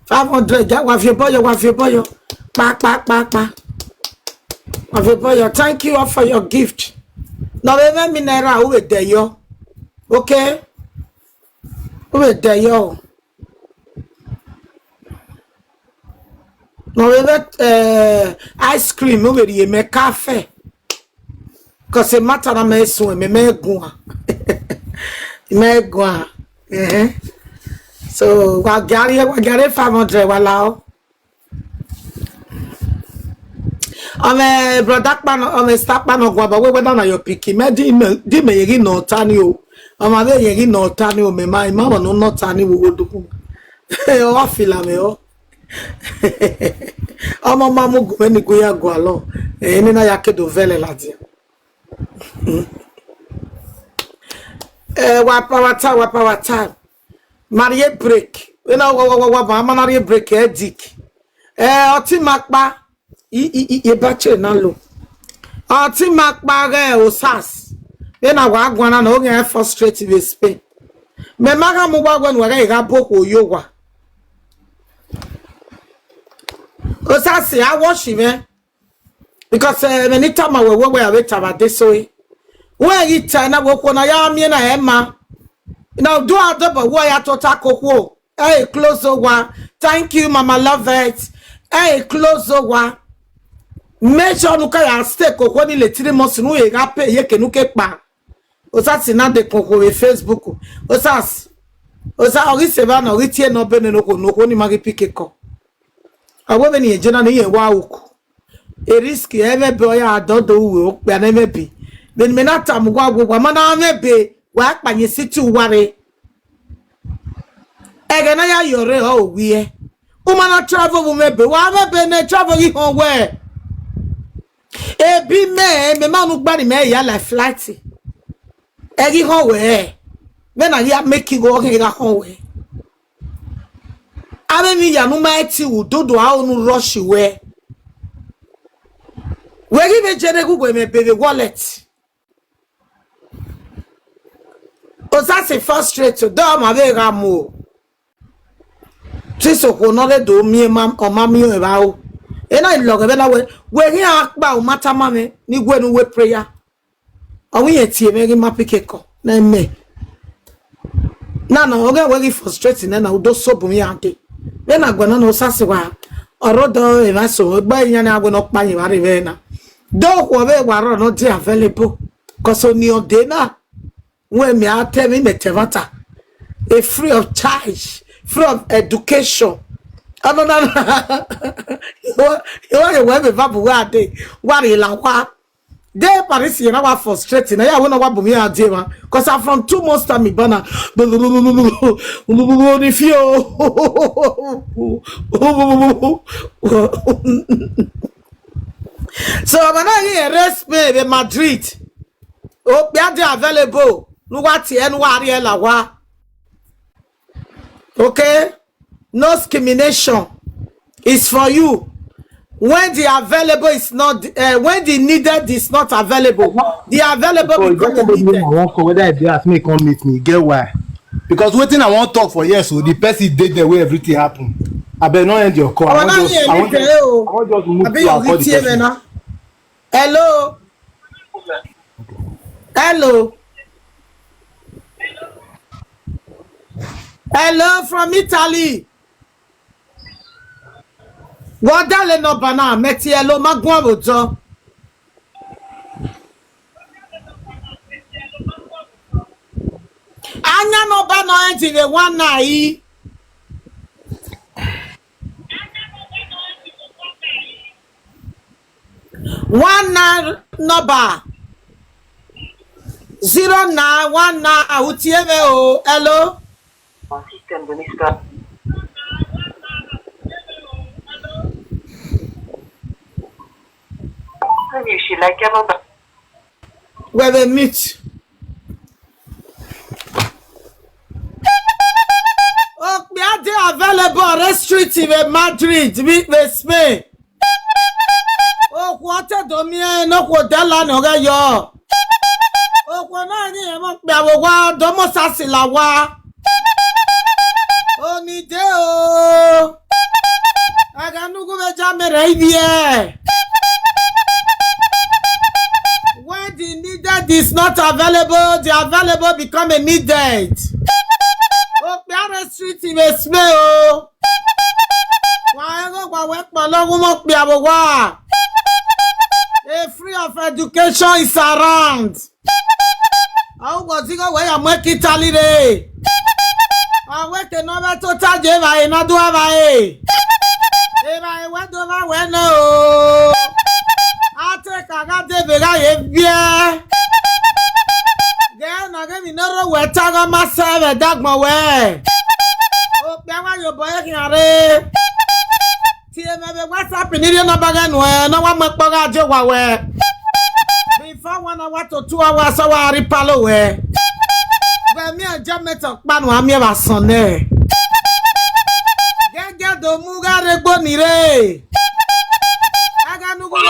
Speaker 3: 500. That was your boy. Back. Of your boy. Thank you all for your gift. Now, let me know who is there, yo. Okay? Who is there, yo? No, ice cream over here, make cafe. Cause a matter of me so me go. So we got 500 wala. Brother man, start man of but we down your picky. Me di me yegi no tani o. Ama be yegi no tani o me my mama no tani wo do. O feel me o. Ama mamu go ni go ya go alo. Ni na yake do vele la dia. Power time. Marie break. You know what Marie break dick. Oti makpa e bache na lo. Oti makpa osas. Na wa agwana na oge frustrate we Spain. Me maga mu wa gwan wa ga boko yowa. Osas I wash him because many time we wait about this way. Where you turn up na ya mi na Emma. Now do out double why I to taco. Hey, close one. Thank you, Mama Love it. Hey, close one. Make sure you can stay coco ni le 3 months no e ga pay ye kenuke pa. Osasi na de coco we Facebook. Osas ori seba na ori tie no bene no ko ni magi pike ko. Awo be ni e jena ni e wa uku. E risk e be oya adodo we o pe na me bi. Ben menata mugwa mana mebe wa akpanye situ ware egena ya yore o wie umana travel bu mebe wa mebe na travel yi ho we ebi me manu gbani me ya la flight egi ho we me na ya make go ke ga ho we ave mi ya nu ma ti udodo a onu rush we gi be jere gugu me bebe wallet o sa se frustrate do ma be ga mo tiso ko no le do mi ma o ma mi o ba o e na lo ge be na we hi akpa o mata ma me ni gwenu we prayer o wi etie me gi ma pikeko na me na oge we gi frustrate na do so bu mi ante be na gwana no sa se wa orodo e ma so gba yan na gwana pa yin wa re be na do ko be wa ro no dey available cause oni o dey na when me I tell me metevata a free of charge, free of education. I don't know. You want to wear a babu day. What is la? They Paris, you know, frustrating. I want to what me a day, man. Cause I'm from 2 months time, me banner. If so I'm not here. Rest me in Madrid. Oh, they are available. Okay, no discrimination is for you when the available is not when the needed is not available. The available become the needed.
Speaker 5: I won't call whether they ask me come meet me. Get why? Because waiting I won't talk for years, so the person did the way everything happened. I better not end your call. I want just move to our call.
Speaker 3: Hello. Hello. Hello from Italy. What dale no bana meti hello magwa bojo. Anya no bana enti the one na yi. One na number 0919 Utieme o hello.
Speaker 10: System de Mr. She like
Speaker 3: Where they meet. Oh, we are available restrictive in Madrid with Spain. Oh, quarter domine no quadella no yo. Oh, when I am up there, domo sasilawa. Oh, ni deo. I got no go to Jamaica. When the needed is not available, the available become a needed. Oh, we are restricting a smell. Why go work for long? We have a free of education is around. How was it go where I'm working Italy day? I work another total day by another way. If I went over when no, I take a got the very beer. Then I get another way to go myself a dog my way. Oh, now you're boy here. See, maybe what's happening in the bagan where no one make bagajo away. Before 1 hour to 2 hours, so I repel away. When me and Jammet talk, man, I'm here a Sunday. Get the Muga de Bonire. I got no go to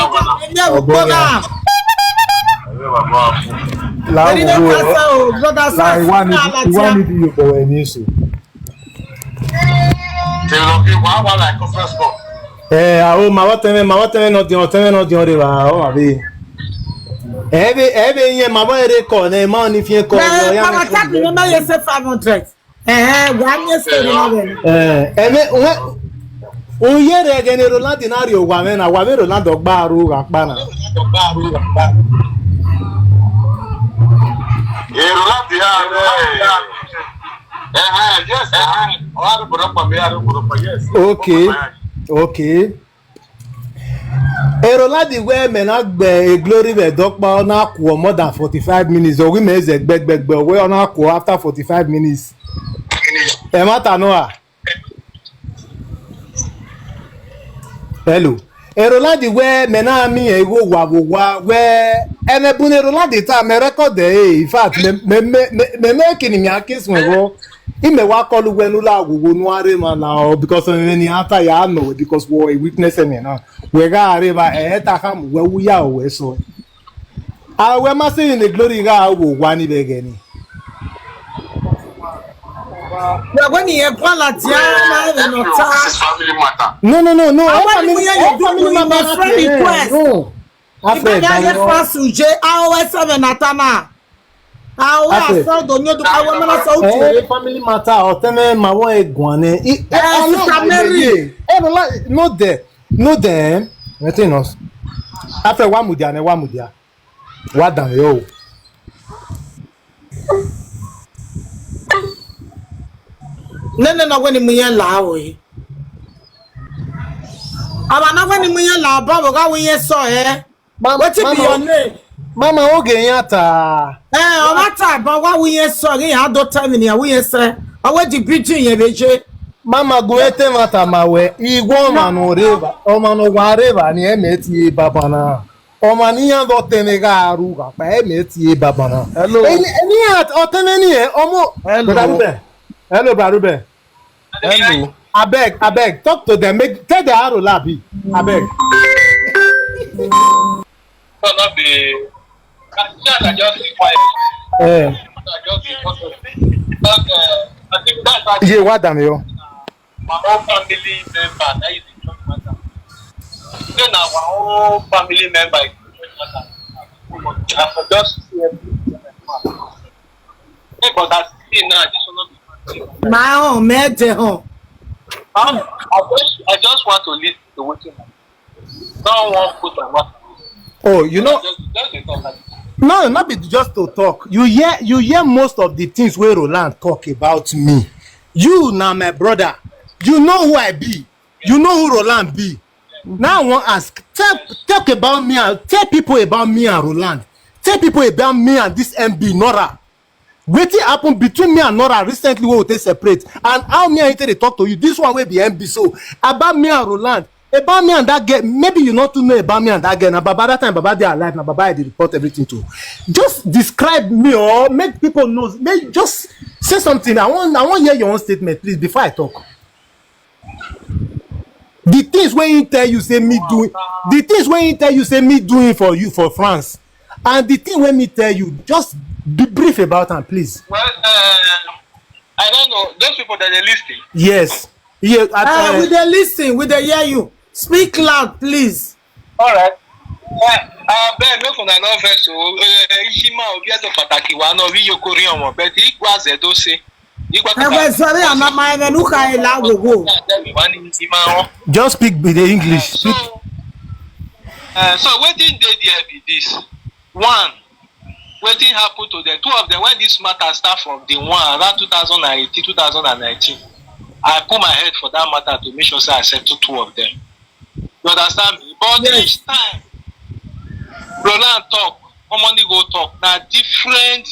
Speaker 5: Ebe yen mama ere ko na ma ni fi ko yo ya
Speaker 3: na tag me ma yese 500 one year story na be
Speaker 5: o ye re gene Rolando na ri o wa me na wa me Rolando gba aru ga pa na
Speaker 11: Rolando yes o yes
Speaker 5: okay Rolando we me na gbe glory be dokpa na ku more than 45 minutes o we me ze gbegbe we na ku after 45 minutes e mata no a Hello. E Rolandi where menami e go wa where ene bune Rolandi ta me record in fact me make ni mi akis we go ime wa call we no la wo nu are ma na because ni ata ya no because we witness me na we ga are ba e ta kam we wu ya we so a we ma say in the glory ga wo wa ni be gani
Speaker 3: When you have one
Speaker 11: This is family matter.
Speaker 5: no
Speaker 3: family member friend request.
Speaker 5: No.
Speaker 3: After that, France uje awe 7 natana. Awe aso do nyodo awe mana so uche.
Speaker 5: Family matter oteme mawo egwane. No there. Nothing else. After wa mudia. Wa dan yo.
Speaker 3: Nene na when mu yen la we. Aba na when mu yen la ba bo ga we yen so What be your name?
Speaker 5: Mama oge yata.
Speaker 3: O mata ba wa we yen so ge ya do time ni we yen se. Awe di preaching yen beje.
Speaker 5: Mama go ete mata mawe. Igwo ma no reva. O ma no wa reva ni emeti baba na. O ma ni yan do teme ga aru ga pa emeti baba na.
Speaker 6: Hello.
Speaker 5: Ni at o teme ni omo. Hello, Barube.
Speaker 6: Hello.
Speaker 5: Abeg, talk to them. Tell the arrow labi. Abeg.
Speaker 11: Not be. Just be quiet. Just be quiet. I think that's why.
Speaker 5: Yeah, what damn you?
Speaker 11: My own family member. That is the church matter. Then our own family member is the church matter. I just see everything. But that's still now. This will not be.
Speaker 3: My own mete home.
Speaker 11: I just want to listen to what you don't want to put my mouth.
Speaker 5: Oh, you know.
Speaker 11: Just talk like
Speaker 5: No, not be just to talk. You hear most of the things where Roland talk about me. You now my brother. You know who I be. You know who Roland be. Now I want to ask. Talk about me. Tell people about me and Roland. Tell people about me and this MB Nora. Wetin happen between me and Nora recently wey we take separate and how me and you take talk to you this one wey be MB so about me and Roland about me and that girl maybe you not too know about me and that girl na baba that time baba dey alive na baba I dey report everything to just describe me or make people know make just say something I wan hear your own statement please before I talk. The things wey he tell you say me doing the things wey he tell you say me doing for you for France and the thing wey me tell you just be brief about them, please.
Speaker 11: well, I don't know. Those people that are listening.
Speaker 5: Yes. Yeah.
Speaker 3: We dey listen. We dey hear you. Speak loud, please.
Speaker 11: All right. Ben, no for no verse. Ishima obiato pataki wa no wi yokori onwo. But igwa zedo se.
Speaker 3: Sorry, I'm not my menuka elago.
Speaker 5: Just speak with the English.
Speaker 11: So wetin dey there be this. One. Wetin happen to the two of them when this matter start from the one around 2018, 2019. I put my head for that matter to make sure say I settle two of them. You understand me? But each time Roland talk, Omoni go talk. Now different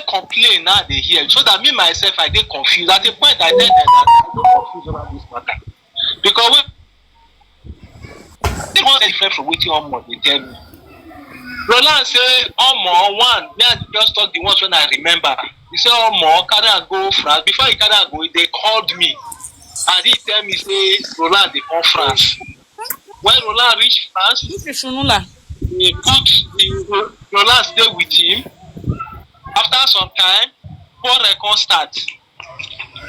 Speaker 11: complaint now they hear. So that me myself I get confused. At the point I tell them that I get confused about this matter. Because they want different from wetin Omo they tell me. Roland say Omo one, me I just talk the ones when I remember. He say Omo carry and go France. Before he carry and go, they called me and he tell me say Roland they come France. When Roland reach France, he put Roland stay with him. After some time, quarrel come start.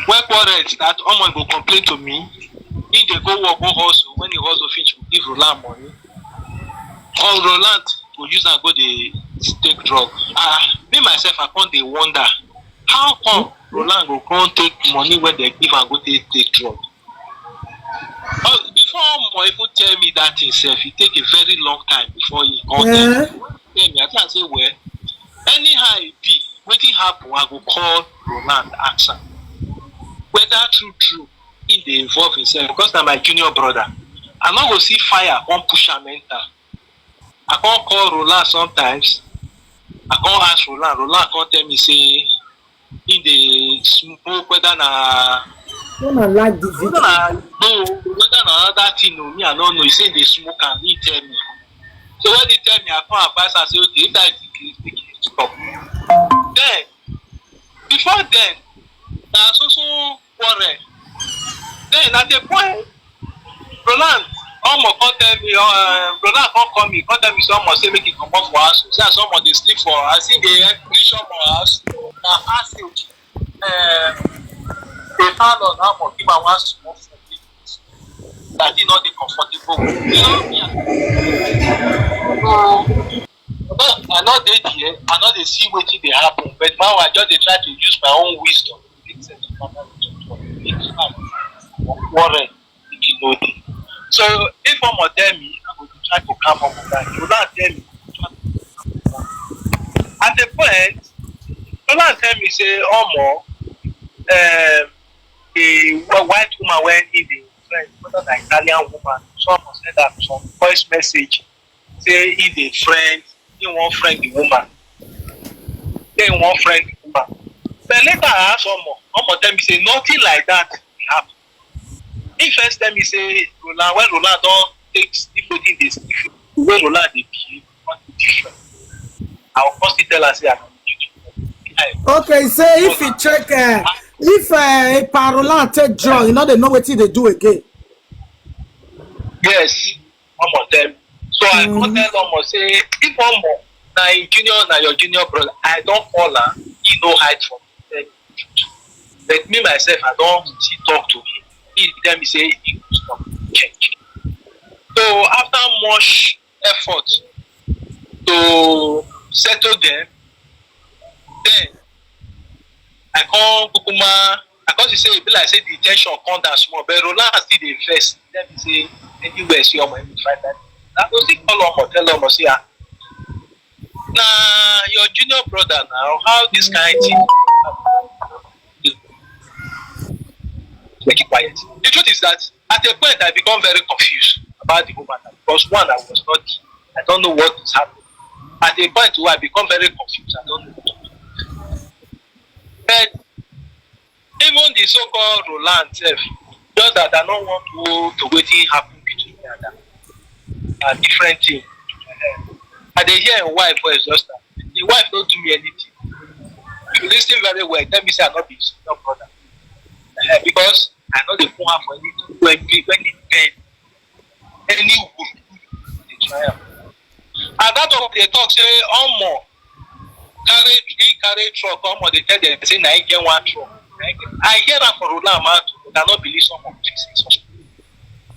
Speaker 11: When quarrel start, Omo go complain to me. He dey go work, go hustle. When he hustle finish, give Roland money. Or Roland go use and go dey take drug. Me myself I come dey wonder how come Roland go come take money when they give and go take drug. Before Omo even tell me that himself, it take a very long time before he come tell me. I can say well, anyhow it be, wetin happen I go call Roland ask am whether true he dey involve himself because na my junior brother. I no go see fire come push am enter. I can't call Roland sometimes. I can't ask Roland. Roland can't tell me say in the smoke whether na
Speaker 3: like the video.
Speaker 11: No, whether na that thing, me, I don't know. He say they smoke and he tell me. So when he tell me, I come advise and say, okay, if that is the case, make it stop. Then, before then, there's also worry. Then at the point, Roland, almost come tell me, Roland come call me, come tell me someone say make it come up for us. Say someone they sleep for. I think they push up for us. Now ask him, they found on how much give one small food that he not be comfortable. You know, so I know they here, I know they see what they happen, but now I just they try to use my own wisdom. Worry, you know. So if someone tell me, I will try to come up with that. You not tell me. At the point, you not tell me say, a white woman went in the friend, an Italian woman. Someone sent that some voice message. Say if the friend, he won't friend the woman. They won't friend the woman. But later I ask someone tell me say nothing like that happen. He first tell me say Roland, when Roland don't take different this when Roland they behave different. I will first tell her say
Speaker 3: Okay, say if you check if Roland take drug, you know they know what they do again.
Speaker 11: Yes, them. So I go tell almost say if na your junior brother, I don't call her, he no hide from me. But me myself, I don't see talk to him. He tell me say he will stop change. So after much effort to settle them, then I call Kukuma. I come to say it be like say the tension come down small, but Roland still dey invest. Let me say anywhere see your money find that. I go still call him tell him say nah your junior brother now how this kind thing. Make it quiet. The truth is that at a point I become very confused about the woman because one I don't know what is happening. At a point where I become very confused, I don't know what to do. But even the so-called Roland self, just that I don't want to wait till happen between me and that. A different thing. And they hear a wife voice just that. The wife don't do me anything. If you listen very well, tell me say I not be your brother. Because I know they put her for anything when it bend. Any wood, they try out. And that of they talk say, carry truck, they tell them, say, I get one truck. I hear that for Roland, man, but I don't believe some of this.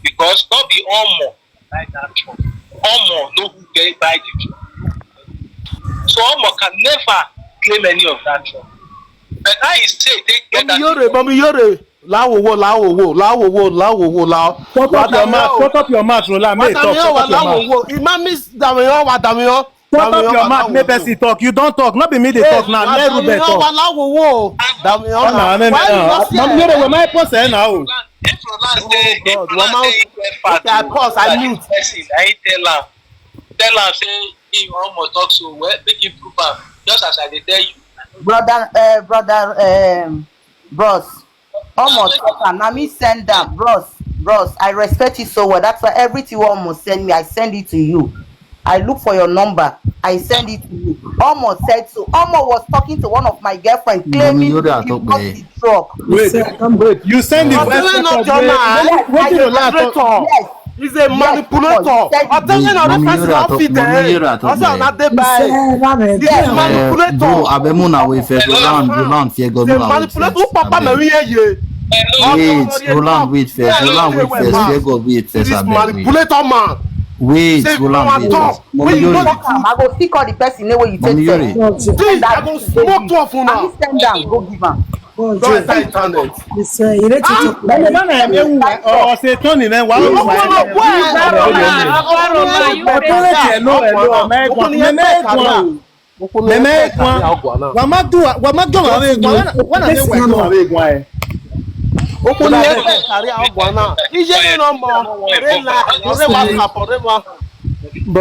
Speaker 11: Because not be like that truck. No who get buy the truck. So can never claim any of that truck. But I say, they get that.
Speaker 6: Yore. Lao. Shut
Speaker 5: up your mouth, Roland. May talk. Shut up your mouth. Shut up your mouth. May person talk. You don't talk. Not be me they talk now. Let Ruben talk.
Speaker 11: If Roland say, I mute. I tell her say he almost talk so well. Make him prove am. Just as I tell you.
Speaker 8: Brother, bros. Almost now me send them, bros. I respect you so well. That's why everything you almost send me, I send it to you. I look for your number, I send it to you. Almost said so. Almost was talking to one of my girlfriends claiming he got the truck.
Speaker 5: Wait, you send it.
Speaker 8: Yes.
Speaker 6: He's a manipulator. I'm telling you, that person outfit there. Also, not the buy. He's a manipulator. He's a manipulator. Papa,
Speaker 12: Roland, wait first.
Speaker 6: This manipulator man.
Speaker 12: Wait, Roland,
Speaker 8: I go pick all the person where you take them.
Speaker 6: I go smoke two of you now.
Speaker 8: Send them, go give them.
Speaker 5: Brother,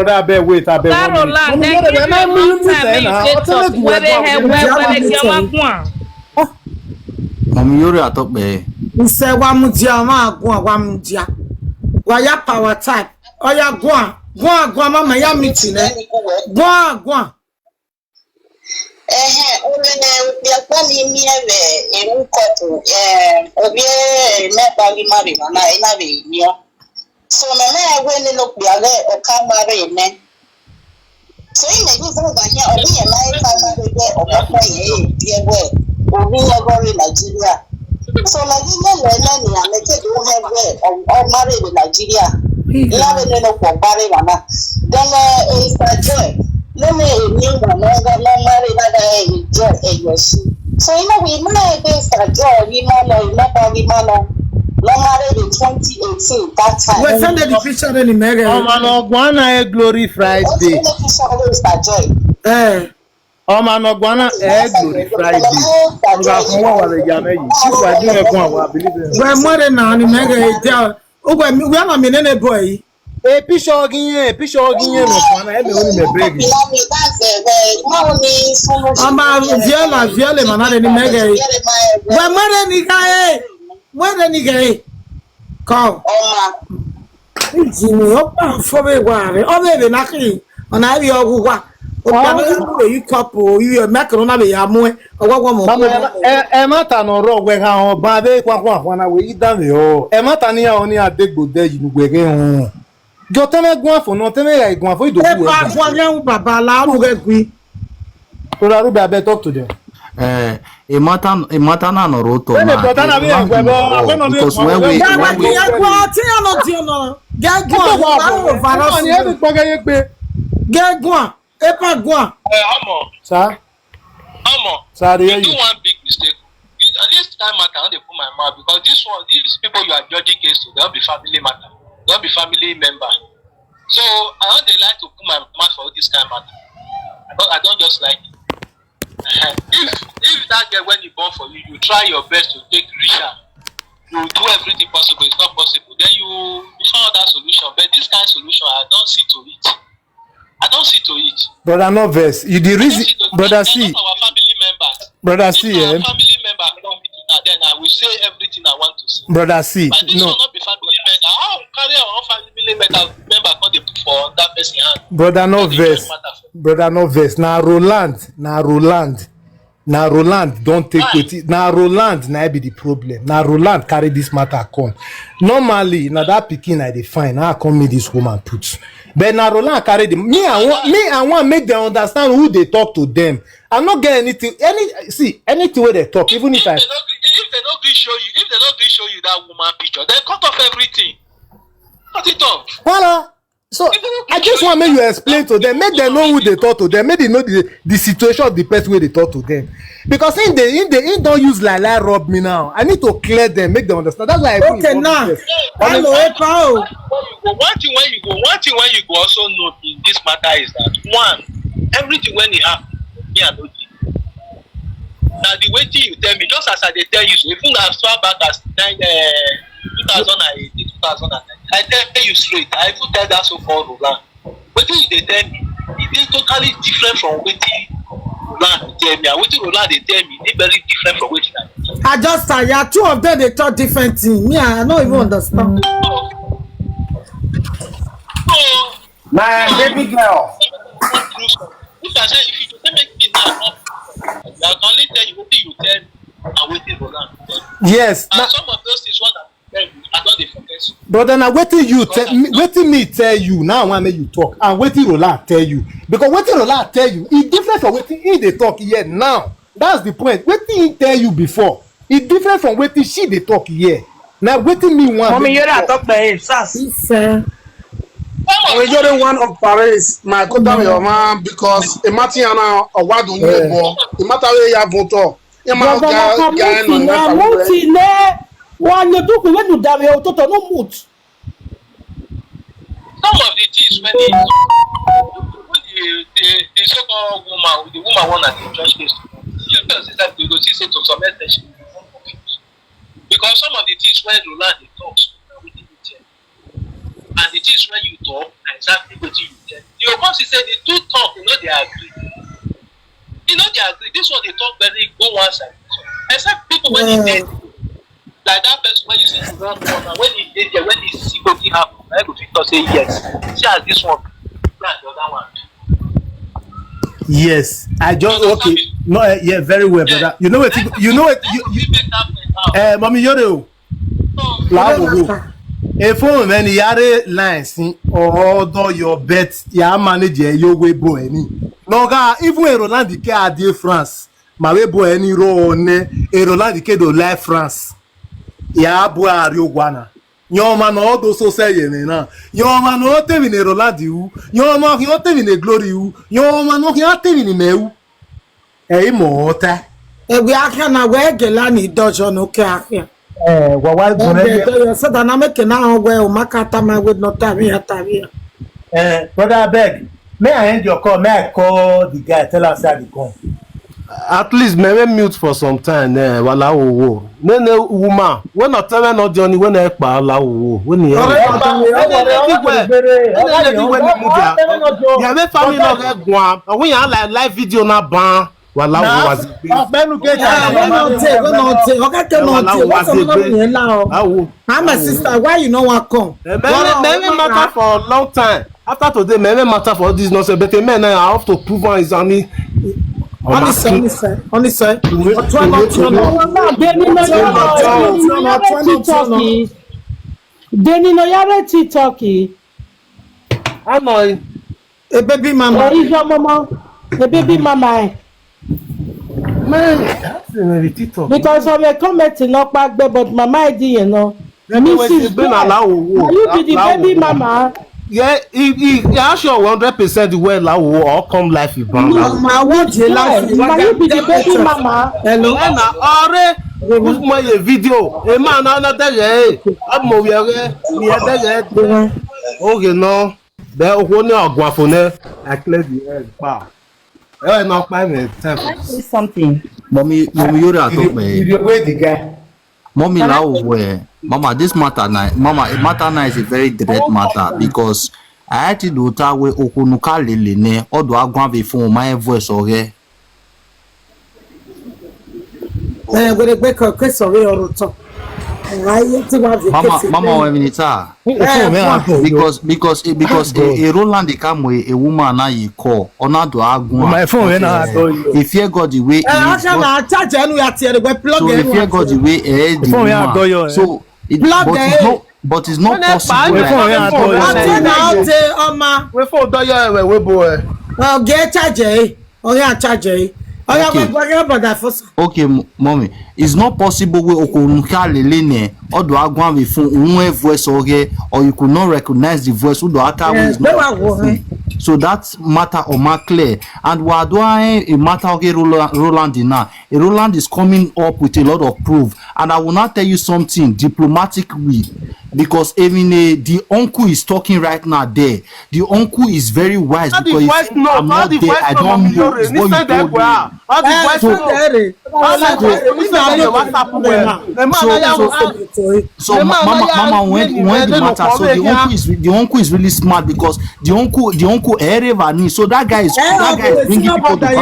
Speaker 5: I bet wait.
Speaker 12: Mami Yore atop be.
Speaker 3: Nse wa mudia ma agwa wa mudia. Waya power type. Oya go on, mama ya meeting eh. Go on.
Speaker 4: So mama when look the other or come marry me. So in the good over here, or be a man family or or be a very Nigeria. So Nigeria make it do have way or marry in Nigeria. Love it no for Barry Mama. Then is a joy. No me new one, no marry that joy your shoe. So we may be a joy, we know not long married in 2018 that time.
Speaker 3: We send the picture in the mega.
Speaker 5: Omanogwana Glory Friday. Omanogwana Glory Friday.
Speaker 3: We're more than an mega. We are not meaning boy.
Speaker 5: A picture again,
Speaker 3: Viola, man, in the mega. We're more than the guy. Where any guy? Come. Jimmy, open for me. Oh, baby, nothing. On I be all you couple, you are macaroni, or what one more.
Speaker 5: Emata no rock when how babe when I will eat down the oh. Emata near only a big good day you will get home. Go tell me go for not tell me I go for you to do. Papa, loud, we. To talk to them.
Speaker 12: Imata na no roto na because when we
Speaker 11: you do one big mistake. At this time I can't put my mouth because these people you are judging case to, they'll be family matter, they'll be family member. So I don't like to put my mouth for this kind of matter. I don't just like it. If that girl when he born for you, you try your best to take Risha, you do everything possible, it's not possible, then you found that solution. But this kind of solution, I don't see to it.
Speaker 5: Brother, no verse. You the reason, brother, see.
Speaker 11: Our family members.
Speaker 5: Brother, see,
Speaker 11: Our family member come to that, then I will say everything I want to say.
Speaker 5: Brother, see.
Speaker 11: But this will not be family member. How carry our family member come they put for that person hand?
Speaker 5: Brother, no verse. Brother, no verse. Now Roland don't take it. Now Roland now be the problem. Now Roland carry this matter come. Normally, now that pikin I define. Now come me this woman put. But now Roland carry them. Me I want make them understand who they talk to them. I'm not getting anything. Anything where they talk. Even if
Speaker 11: they not show you that woman picture, they cut off everything. Cut it off.
Speaker 5: Voilà. So I just want make you explain to them, make them know who they talk to them, make they know the situation of the person where they talk to them. Because in they don't use like rob me now. I need to clear them, make them understand. That's why I
Speaker 3: okay now. Hello,
Speaker 11: one thing when you go also know in this matter is that one, everything when it happens, me I know. Now the way you tell me, just as I tell you, so even as far back as 2018, 2019, I tell you straight. I even tell that so far Roland. What they tell me, it is totally different from what Roland tell me. And what Roland they tell me, it's very different from what
Speaker 3: I just yeah, two of them they talk different things. Me, I don't even understand.
Speaker 2: My baby girl.
Speaker 11: If I say if you make me now, I can only tell you what you tell me and what Roland tell me.
Speaker 5: Yes.
Speaker 11: And some of those things what I don't forget.
Speaker 5: Brother, now waiting me tell you now I want make you talk and waiting Roland tell you because waiting Roland tell you it's different from waiting he they talk here now. That's the point. Waiting he tell you before it's different from waiting she they talk here. Now waiting me one.
Speaker 7: Mommy, you're not talking about him, sir.
Speaker 13: When you're the one of Paris, my good your man because a Matiana or what do you the matter where you have voted.
Speaker 1: One you do when you die, you total no mood.
Speaker 11: Some of the things when the so-called woman, the woman one at the judge case, you know, that we go see say to some extent because some of the things when Roland they talk, and the things when you talk, exactly what you tell. The opposite say the two talk, they agree. They agree. This one they talk very go one side. Except people when they like that person when you see the wrong one, when he did there, when he see what happen, I go fit talk say yes. See as this one, and the other one.
Speaker 5: Yes, I just okay. No, yeah, very well, brother. You know what? Mommy, you're if phone man yare lines or your bet ya manager your way boy any. No ga even Roland Dike ade France. My way boy any ro ne Roland Dike do live France. Ya bo ari ogwana. Your man all those so say na. Your man no te in Roland you. Your man no te in glory you. Your man no te in meu. Eh mota.
Speaker 3: E we aka na we gela ni dojo no ke aka.
Speaker 5: Wa
Speaker 3: you said that I'm making now where Makata man would not have here.
Speaker 5: Brother beg. May I end your call? May I call the guy? Tell us how they come.
Speaker 6: At least maybe mute for some time there. Wala wo. No woman. When not tell not Johnny when I pa la wo. When you have family no get gwan. When you like live video na ban. Wala wo was.
Speaker 3: I'm a sister. Why you know what come?
Speaker 6: Maybe matter for a long time. After today, maybe matter for this nonsense. But man, I have to prove on his only.
Speaker 3: Only say.
Speaker 1: Denny no yare TikToki.
Speaker 6: I know.
Speaker 3: A baby mama.
Speaker 1: Where is your mama? The baby mama.
Speaker 6: Man, that's a TikTok.
Speaker 1: Because of a comment not back there, but mama ID, you know. Mrs.
Speaker 6: Been allowed.
Speaker 1: You be the baby mama.
Speaker 6: Yeah, yeah, sure 100% well la wo or come life with bang.
Speaker 3: I want you life.
Speaker 1: You be the baby mama.
Speaker 6: Hello. Na ore who's my video. E man na tell amo we tell okay no. There o ni ogwa fo ne I clear the air pa. No pa me time.
Speaker 8: Say something.
Speaker 14: Mommy Yuri talk me.
Speaker 5: You wait the guy.
Speaker 14: Mommy now where Mama, this matter now. Mama, matter now is a very direct matter because I had to do that way. Okunuka lele ne. Or do I go before my voice or here?
Speaker 3: We break a case of your talk.
Speaker 14: Mama, when it's because a Roland the come with a woman now you call or not do I go.
Speaker 5: My phone
Speaker 14: if you got the way. So if you got the way, so. But it's not possible. Okay, mommy, it's not possible we okunuka lelene or do I go with phone voice or you could not recognize the voice who do I so that's matter or more clear. And we are doing a matter of Roland now. Roland is coming up with a lot of proof, and I will not tell you something diplomatically because even the uncle is talking right now there. The uncle is very wise because I'm not there. I don't know what you told me. So mama when the matter so the uncle is really smart because the uncle so that guy is bringing people back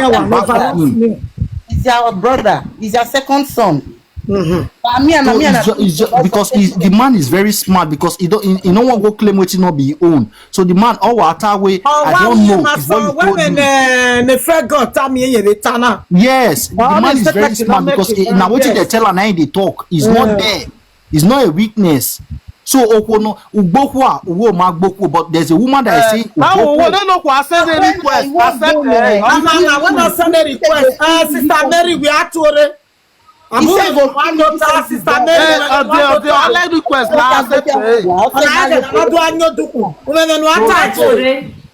Speaker 14: to him.
Speaker 8: He's your brother. He's your second son.
Speaker 14: Because the man is very smart because he don't want to go claim what he not be own. So the man way I don't know. Yes, the man is very smart because now what they tell and they talk is not there. It's not a weakness. So Okono Ugbokwa Uwo Magboko, but there's a woman that is saying
Speaker 6: send a request.
Speaker 3: When I send a request, Sister Mary, we are to I
Speaker 6: like request.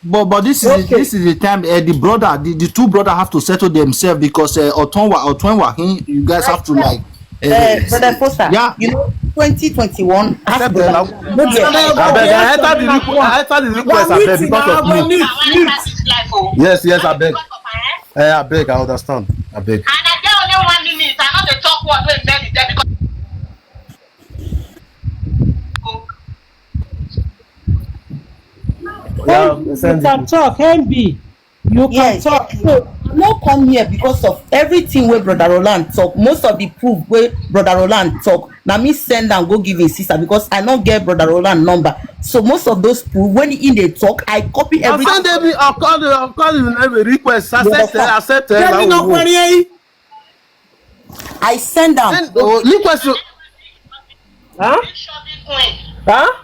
Speaker 14: But this is the time the brother the two brothers have to settle themselves because Otonwa you guys have to like
Speaker 8: Brother Foster,
Speaker 14: yeah.
Speaker 8: You know 2021
Speaker 6: I enter the request yes I beg I understand I beg.
Speaker 4: And I get only 1 minute. I know the talk word when men is there because.
Speaker 1: You can talk, MB. You can talk.
Speaker 8: So I no come here because of everything where Brother Roland talk. Most of the proof where Brother Roland talk, na me send am go give him sister because I no get brother Roland number. So most of those people when he dey talk, I copy everything.
Speaker 6: I'll call you a request. Accept.
Speaker 8: I send am.
Speaker 6: Request. Huh?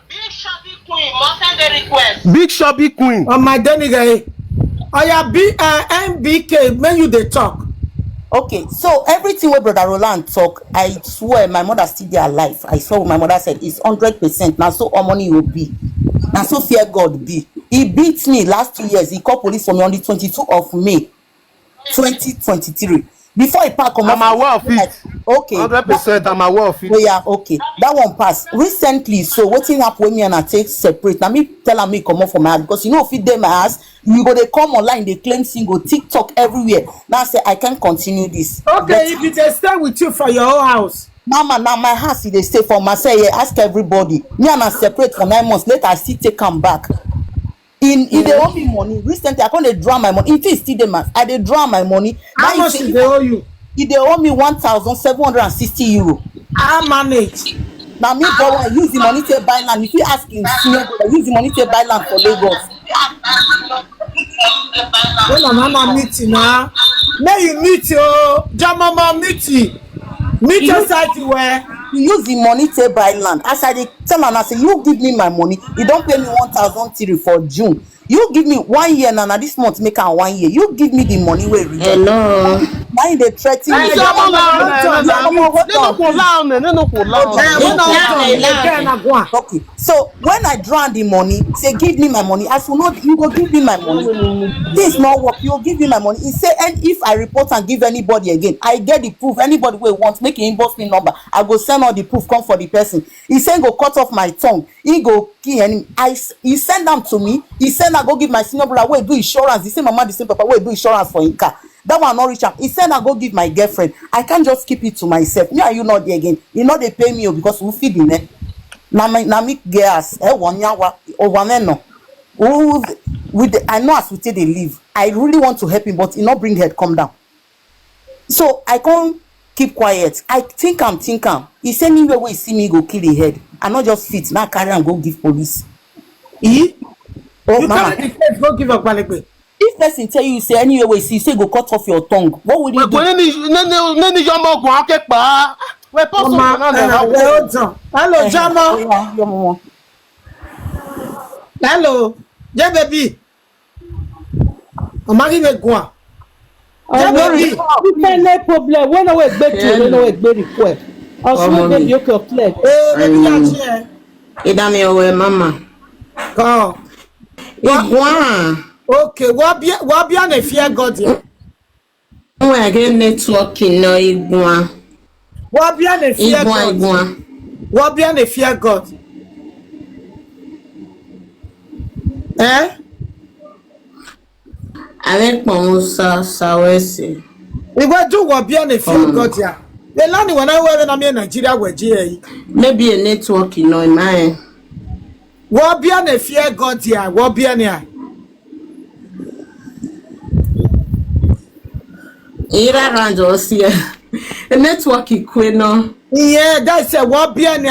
Speaker 4: Big Shabby Queen, must send a request.
Speaker 6: Big Shabby Queen.
Speaker 3: On my Danny guy. Oya MBK, when you dey talk.
Speaker 8: Okay, so everything wey brother Roland talk, I swear my mother still dey alive. I saw what my mother said is 100%. Now so all money will be. Now so fear God be. He beat me last 2 years. He called police for me on the 22 of May 2023. Before he pack
Speaker 6: I'm aware of it.
Speaker 8: Okay.
Speaker 6: 100% I'm aware of it.
Speaker 8: Oh yeah, okay. That one passed. Recently, so wetin happen when me and I take separate. Now me tell am me come out for my house because you know if it dey my house, you go dey come online, they claim single, TikTok everywhere. Now I say I can't continue this.
Speaker 3: Okay, if they stay with you for your whole house.
Speaker 8: Mama, now my house they stay for myself. Yeah, ask everybody. Me and I separate for 9 months. Later I still take am back. In they owe me money. Recently, I can't draw my money. If it's still the man, I dey draw my money.
Speaker 3: How much do they owe you?
Speaker 8: If they owe me 1,760 euro.
Speaker 3: I manage.
Speaker 8: Now me borrow, I use the money to buy land. If you ask him, I use the money to buy land for Lagos.
Speaker 3: When I'm meeting now, may you meet your Jamama meeting. Meet your side where
Speaker 8: you use the money to buy land. As I tell am, I say you give me my money. You don't pay me 1,003 for June. You give me 1 year now. This month make am 1 year. You give me the money where you
Speaker 7: Hello.
Speaker 8: Now they threaten me. Okay. So when I draw the money, say give me my money. I will not. You go give me my money. This not work. You will give me my money. He say, and if I report and give anybody again, I get the proof. Anybody will want make an inbox me number. I go send all the proof. Come for the person. He say go cut off my tongue. He go kill him. He send them to me. He send I go give my senior brother. Wait do insurance. The same mama, the same papa. Wait do insurance for him car. That one not reach am. He said I go give my girlfriend. I can't just keep it to myself. Me and you not there again. You know they pay me because we feed in it. Na me girls. 1 year over no. I know as we take they leave. I really want to help him, but he not bring head come down. So I can't keep quiet. I think I'm. He say anywhere where he see me go kill the head. I not just fit. Now carry and go give police. Oh,
Speaker 3: you
Speaker 8: mama.
Speaker 3: can't defend, go give a quality.
Speaker 8: If person tell you say anywhere where you say go cut off your tongue, what would you do?
Speaker 3: Hello, Jama. Hello, yeah, baby. I'm not even going.
Speaker 1: No problem. When I was back to when I was very quick. Also, baby, you can play.
Speaker 7: Idami owe mama.
Speaker 3: Go.
Speaker 7: Igwa.
Speaker 3: Okay, what be an fear God here?
Speaker 7: Nwe get networking no igwa.
Speaker 3: What be an fear God?
Speaker 7: Igwa.
Speaker 3: What be an fear God? Eh?
Speaker 7: Avec Musa Sawesi.
Speaker 3: We go do what be an fear God here. The land when I were in Nigeria were GA.
Speaker 7: Maybe a networking no in mine.
Speaker 3: What be an fear God here? What be an here?
Speaker 7: Ira randos here. The network equino.
Speaker 3: Yeah, that's a what be an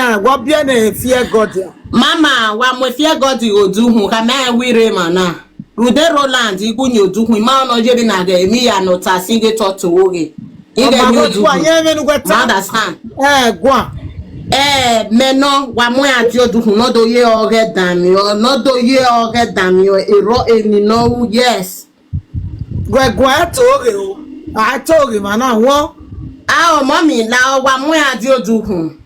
Speaker 3: fear God here.
Speaker 7: Mama, wa mo fear God you do hu ka me we remana. Rude Roland igu ni odu hu ma no je bi na ga emi ya no ta singe to to oge. Ige ni odu. Understand?
Speaker 3: Gwa.
Speaker 7: Meno wa mo ya ti odu hu no do ye oge dan mi o no do ye oge dan mi o ero eni no yes.
Speaker 3: Gwa to oge o. I told him, man, what?
Speaker 7: Oh, mommy, now one way I do whom.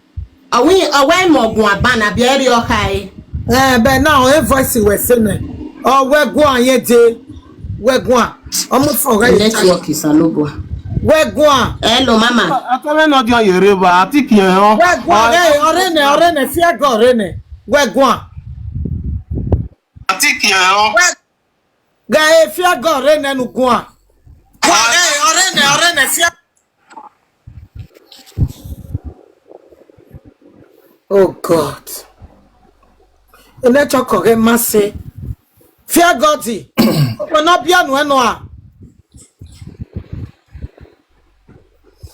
Speaker 7: A we away more one banner, be area high.
Speaker 3: But now every voice was saying, oh, we're going yet, we're going. Almost forget
Speaker 7: network is a logo.
Speaker 3: We're going.
Speaker 7: Hello, mama.
Speaker 6: I can't not your river. I think you know.
Speaker 3: We're going, Orene, fear God, Rene. We're going.
Speaker 6: I think you know.
Speaker 3: Guy, fear God, Rene, no go. Oh God. Let your correct masse. Fear God. We're not be no.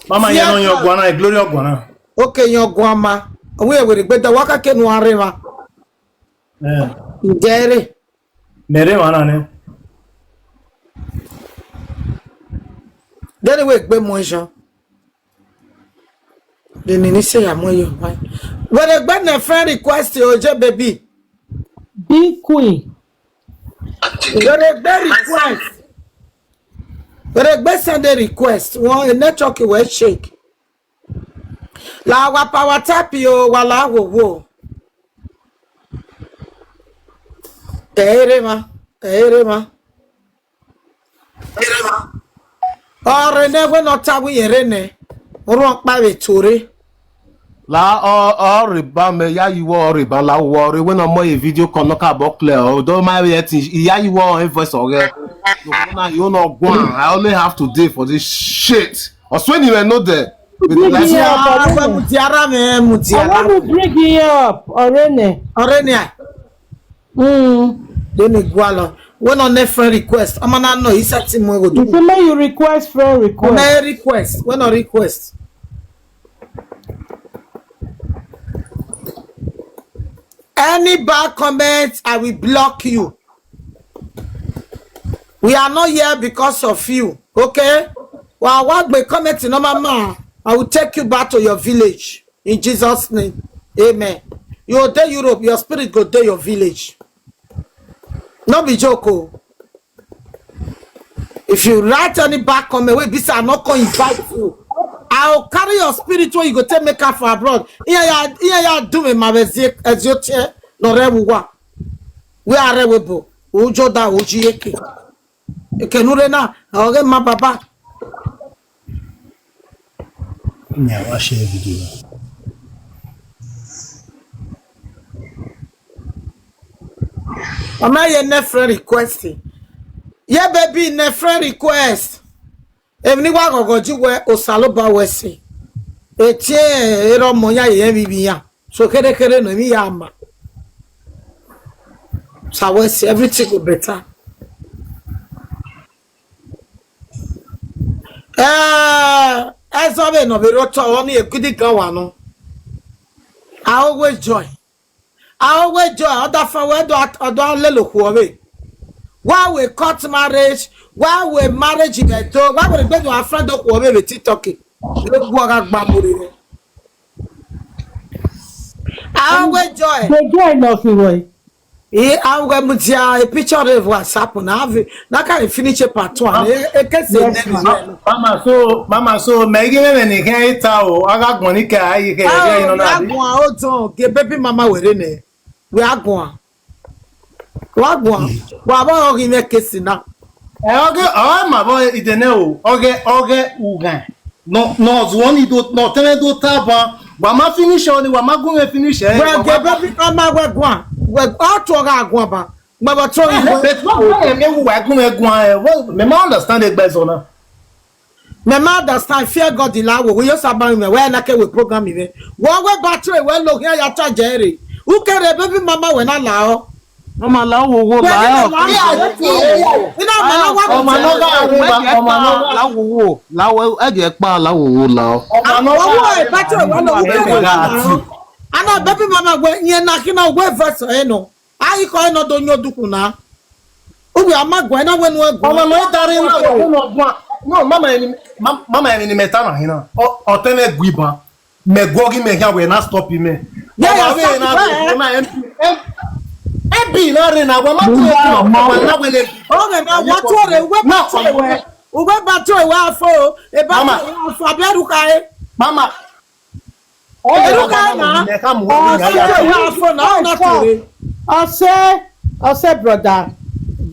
Speaker 5: Mama, you know your guana, glory of guana.
Speaker 3: Okay, your guama. We will be the waka can warrior. Jerry.
Speaker 5: Mere wana ne.
Speaker 3: Then we be motion. The nini say I'm where you buy. When a bad friend request you, baby.
Speaker 1: Big queen.
Speaker 3: When a bad request. When a bad Sunday request, one a network will shake. La wa power tap yo wala wo. Erema. Ore ne we not tabu yerene. Oro pa we tori.
Speaker 6: La or riba me ya you war riba la worry when I'm more a video can knock about clear or don't mind yet ya you war a voice or you know go I only have to deal for this shit. Or when you were not there.
Speaker 1: I want to bring you up, Orene.
Speaker 3: Then iguala. When on a friend request, I'm not know. He's at him.
Speaker 1: If you request friend request.
Speaker 3: My request. When on request. Any bad comments, I will block you. We are not here because of you. Okay? Well, what be commenting on my man? I will take you back to your village. In Jesus' name. Amen. You day Europe, your spirit go to your village. No be joke. If you write any back comment, wait, this I'm not going to invite you. I'll carry your spirit when you go take make up for abroad. Yeah, do me my as your chair. No rewa. We are rewebo. Ujo da uji eke. Eke nurena. I'll get my baba.
Speaker 5: Yeah, I share video.
Speaker 3: I'm not your friend requesting. Yeah, baby, ne friend request. Every one go do where Osaloba Wesi. Etie, Ero Moya, Yemiya. So, Kere no me yama. So, Wesi, everything will better. As of no be roto only a goody gawano. I always joy. Other for where do I little away. Why we cut marriage? Why we marriage in the door? Why we go to our friend of Huawei with TikTok? I always joy.
Speaker 1: They joy nothing way.
Speaker 3: I will put a picture of what's happened. Now can you finish a part one?
Speaker 5: Mama, so make him any hair towel. I got money.
Speaker 3: Get baby mama within it. We are going. What one? What about you make it now?
Speaker 5: Okay, my boy, it no. Okay, Ugan. No, one you don't not tell do taba. Wama finish only, wama go finish.
Speaker 3: Well, get baby mama we go. We all talk agwa. But so
Speaker 5: me understand it better now.
Speaker 3: Me understand fear God the law. We just about me where na ke we program me. What we battery we look here ya cha Jerry. Who can baby mama when allow?
Speaker 6: Mama la wo wo la yo. La wo e je pa la wo la.
Speaker 3: Ana baby mama we yen na kina we verse no. Ayi ko no do nyoduku na. Obi amagwa na we no egwa.
Speaker 5: No dari no mama eni meta na hina. O tene gwiba. Me gogi me here we na stop me.
Speaker 3: Yeah,
Speaker 5: Ebi na re na wa ma tu na we le.
Speaker 3: Okay, now what we battery we afo e ba afo abiaru kai.
Speaker 5: Mama.
Speaker 1: Ose brother.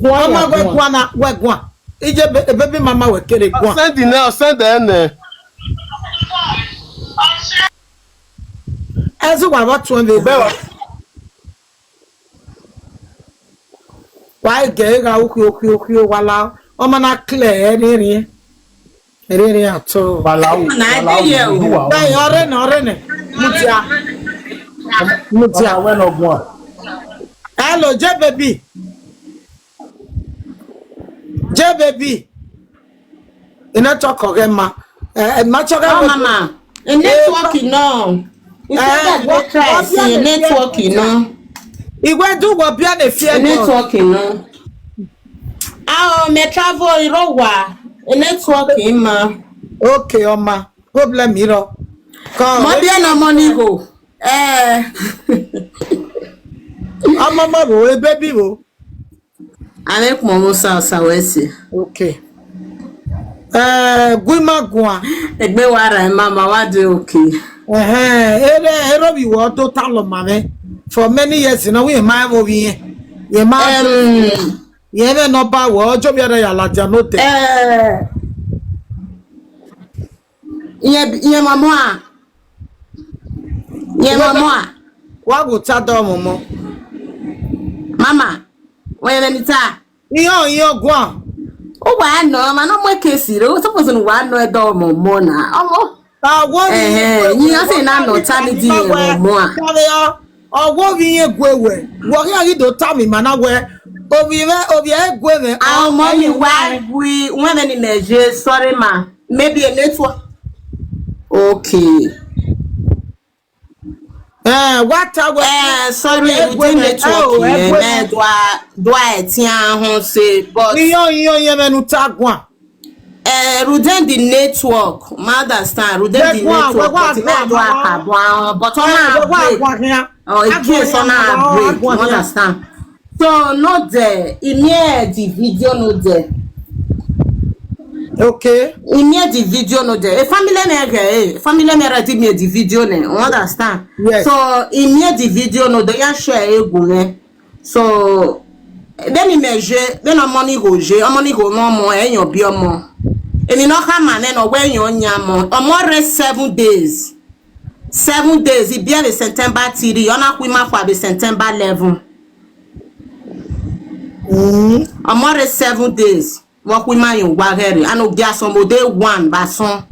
Speaker 3: Mama we gwa. Ije baby mama we kere gwa.
Speaker 6: Send the ne.
Speaker 3: Ezu wa what one dey be. Why get ga oku wala. O ma na clear eri ato.
Speaker 5: Wala.
Speaker 3: Na dey here o. Dai ore ne. Mutia
Speaker 5: we no gwa.
Speaker 3: Hello, J baby. Ina talk again ma. Ma talk
Speaker 7: mama. A networking no. You said that try see a networking no.
Speaker 3: Igwe do what be na fear God.
Speaker 7: Networking no. Ah, me travel irowa. A networking ma.
Speaker 3: Okay, Oma. Problem iro.
Speaker 7: Mo be na money go.
Speaker 3: Mama go e baby go.
Speaker 7: Avec mon sa wesi.
Speaker 3: Okay. Guima gwa.
Speaker 7: Egbe wara mama wa do okay.
Speaker 3: Ero bi wo to talo mame. For many years now we ma wo bi. Ye ma ye be no ba wo ojo bi ara ya laja no te.
Speaker 7: Ye mama. Ye mama.
Speaker 3: Wa go ta do momo.
Speaker 7: Mama. When nita.
Speaker 3: Iyo gwa.
Speaker 7: O wa no ma no mo kesire. O suppose no wa no e do momo na. Omo. Yin ase na no ta ni di momo a.
Speaker 3: Owo bi yen gwewe. Wo ya yi do ta mi mana we. Obi e gwewe.
Speaker 7: Our mommy why we when any measure sorry ma. Maybe a network. Okay.
Speaker 3: What
Speaker 7: sorry, we network. Do I ho say but
Speaker 3: you menu tagwa.
Speaker 7: Ruden the network, mother stand Ruden the network, but on it case on our break, understand. So not there, the video no there.
Speaker 3: Okay.
Speaker 7: The video no there. A family member did me the video ne, understand.
Speaker 3: Yes.
Speaker 7: So the video no there, you share so then imagine then a money go no more and you be more. And you know how man no when you nyamo or more 7 days. 7 days it be the September 3 on a kwima for the September 11. Or more 7 days. What we mind you wageri and no gas on day 1 bason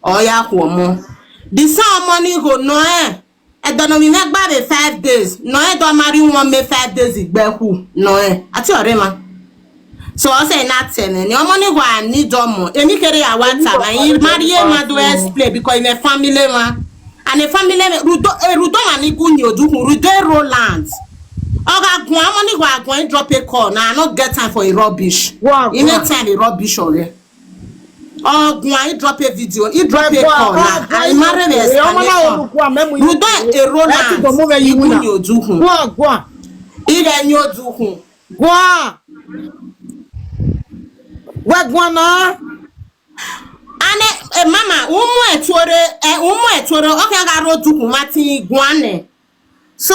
Speaker 7: or ya mo. The same money go no I don't know me make by the 5 days. No I don't marry one me 5 days it be who no ati orema. So I say not 10 your money go and need more. Emi kere ya WhatsApp and marry ma do explain because in a family man and a family rudo mani gunyo do rudo Roland. Oga gwa money go and drop a call now I not get time for a rubbish. You need time a rubbish already. Oh, I drop a video. You drop a call now. I marry the explanation. You don't a Roland. You win your duhu.
Speaker 3: Gwa.
Speaker 7: Even your duhu.
Speaker 3: Gwa. What gwana?
Speaker 7: Ane mama, umu etwore. Okay, I got duhu mati gwane. So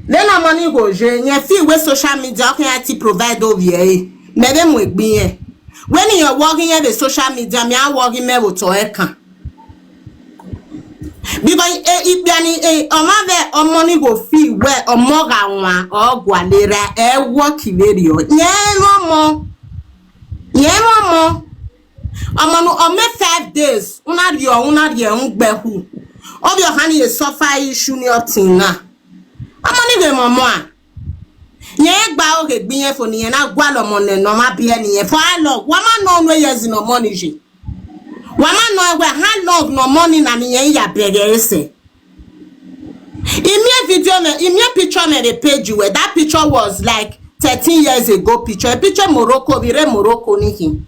Speaker 7: then a money go je. Nye feel with social media. Okay, I provide over here. Maybe we be when you're working at the social media, me are working me with Toeka. Because if any money go feel where or more or gualera work video. Yeah, no more. 5 days. Una behu. Of your honey is suffer issue near Tina. Money go mama. Ye gba oge gbiyen fo ni na gwa lo mo ne no ma bia ni for how long wa ma no years no money je wa ma no we how long no money na ni ya bere ese imi picture me the page where that picture was like 13 years ago picture Morocco ni him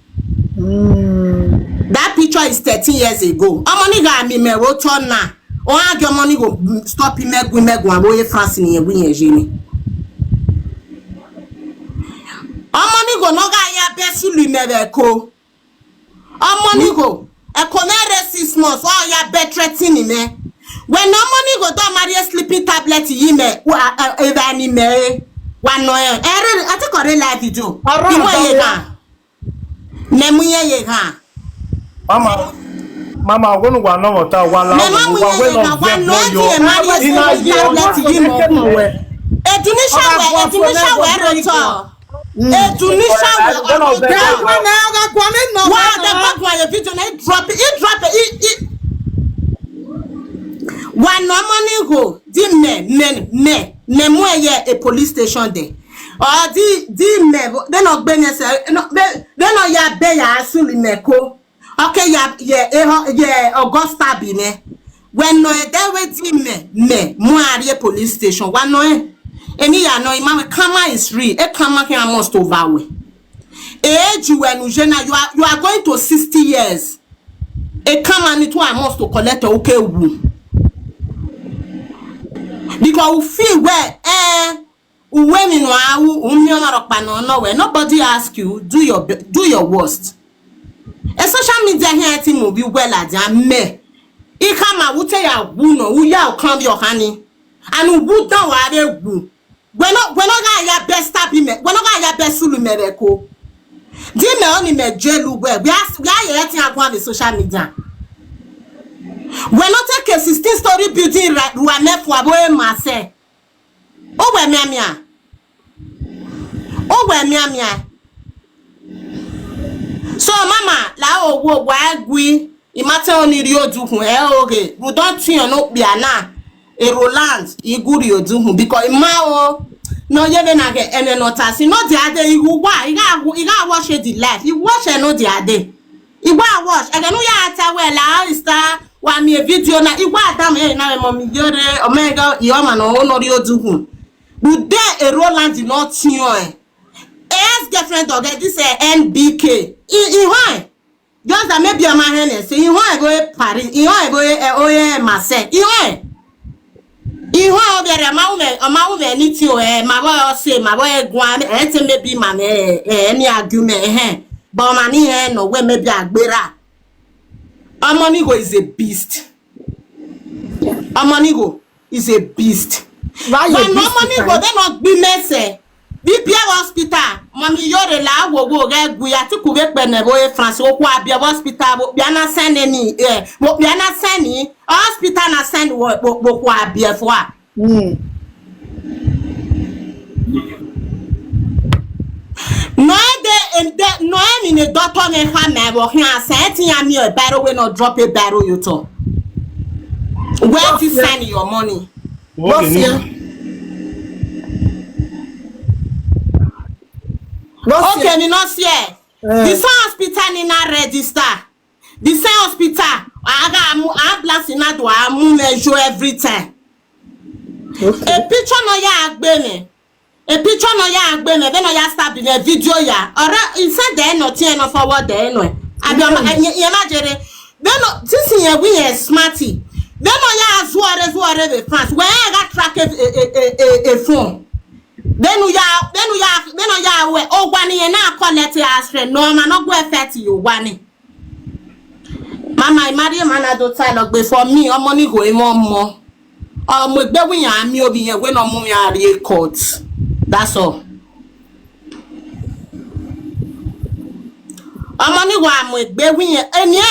Speaker 7: that picture is 13 years ago money ga mi me ro turn na o agyo money go stop me gwa France ni egbu je money go no ga ya besu lumebeko money go e konere 6 months all ya betretin me when no money go do marry sleeping tablet yi me even me wa no ati ko re live video iwo ye ga nemu ye ga
Speaker 5: mama gonu gwa no wota wa la wa we no tablet yi mo we
Speaker 7: Etunisha we roto. Etunisha we roto. The back why your video drop it. One no money go. Di me mo ye a police station there. Or di me then no be say no then no ya be ya asuli meko. Okay, yeah, Augusta Bine. When no there waiting me Muarie police station. One no any ya no imam kama is real. E kama can almost over. Age you when you are going to 60 years. E kama ni to almost to collect okay wu. Because we feel where women no nobody ask you do your worst. A social media here team will be well at me. I come out would ya no we ya come your honey and would down where woo. We're not ya best happy me. We're not ya best sulu mereko. Dear me only me jelu where we are letting up the social media. We're not take a 16-story building right ruane for boy mase. Oh we miamia. Oh we miamia. So mama la owo wa gwi imate oni ri oduhun oge we don't see no bia na e Roland iguri oduhun because ma o no yebe na ge ene notasi no the ade igu wa iga watch the life you watch no the ade igwa watch ege no ya ata we la star wa mi video na igwa adam na me mo yore omega ioma no no ri oduhun we dey e Roland not see ex-girlfriend of this NBK. Why? Just that maybe a man say you want to go Paris. You want to go Marseille. You want a man anything my boy say my boy guan maybe man any argument but money no way maybe a gbera. Amonigo is a beast. Amonigo is a beast. But no Amonigo they not be messy. Bibia hospital mami yore la wo ge guya ti ku be pene boy France o kwa bia hospital bo bia na send ni bo bia na send ni hospital na send bo kwa bia fo a no ni doctor me fa me bo hia send ya me a barrel we no drop a barrel you to where to send your money okay, me not here. The same hospital in a register. The same hospital. I got ambulance in a do I measure every time. A picture no ya agbene. A picture no ya agbene. Then no ya start in a video ya. Or you said there no ten no forward there no. I be imagine. Then no this is we are smarty. Then no ya zuare the France. Where I got track a phone. Then we we oh one na collect asre no man no go affect you one. Mama I marry man do tell for me or money go more. We be we yan me obi yen we no mum ya court. That's all. Money go am we be we yen any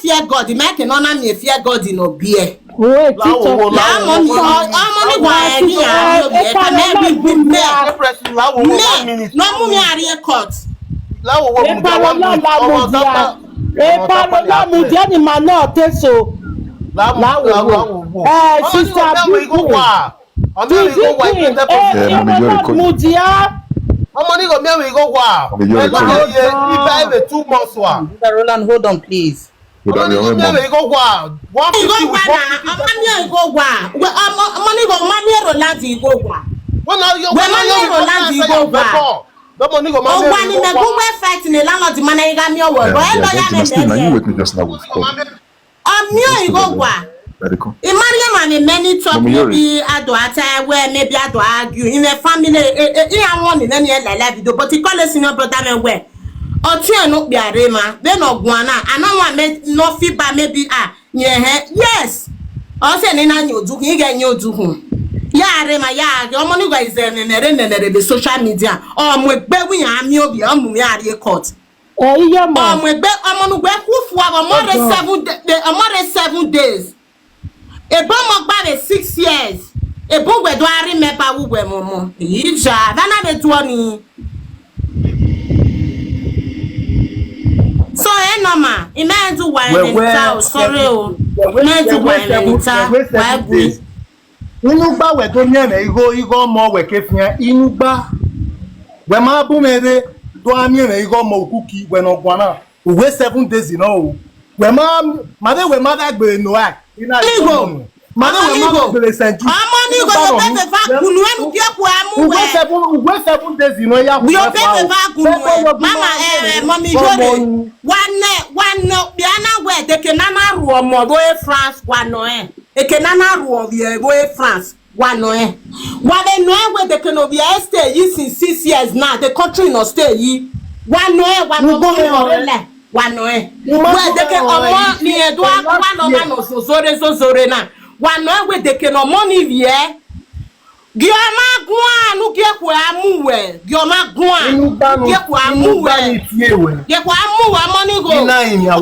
Speaker 7: fear God the make no na me fear God no be.
Speaker 1: Wait,
Speaker 8: hold on, please.
Speaker 9: Money
Speaker 7: go wow. What you go wow. Money go money Roland go wow. When Roland go wow. The money go money. Oh, when in the go fight in the landlord the money got me over. You go wow. Imagine many talk maybe adwata where maybe I do argue in a family. I want in any life video, but he call us in your brother where. Otu no be arema they no guana and no one no feedback maybe yes o say ni na nyodu you get nyodu hu ya arema ya the money go is the social media mo gbe wi an mi obi o mu mi are court
Speaker 1: iya ma
Speaker 7: mo gbe amonu gbe ku fu abo more 7 days e bo mo gba 6 years e bo gbe do are remember wu gbe mo ija that na be do ni. So normal. Imagine why sorry o. Imagine why we.
Speaker 5: Inu gba we to mi me igo mo we ke fian inu gba. We ma bu me re do ami me igo mo okuki we no gwana. we wait 7 days, you know. When mother go no act. You know, mother go to St. Jude.
Speaker 7: Amani go be vacuum when you get
Speaker 5: we wait 7 days, you know. Yeah,
Speaker 7: we be vacuum. Mama, mommy, Jody. One no, Biana where they can na ru mo go France one no e can na ru go France one no e. What they know where they can be stay since 6 years now. The country no stay yi. One no one no one no where they can omo ni edo one no so zore na. One no where they can money here. Gioma gwa nu ge kwa amuwe. Gioma gwa ge kwa amuwe. Ge kwa amuwe money go.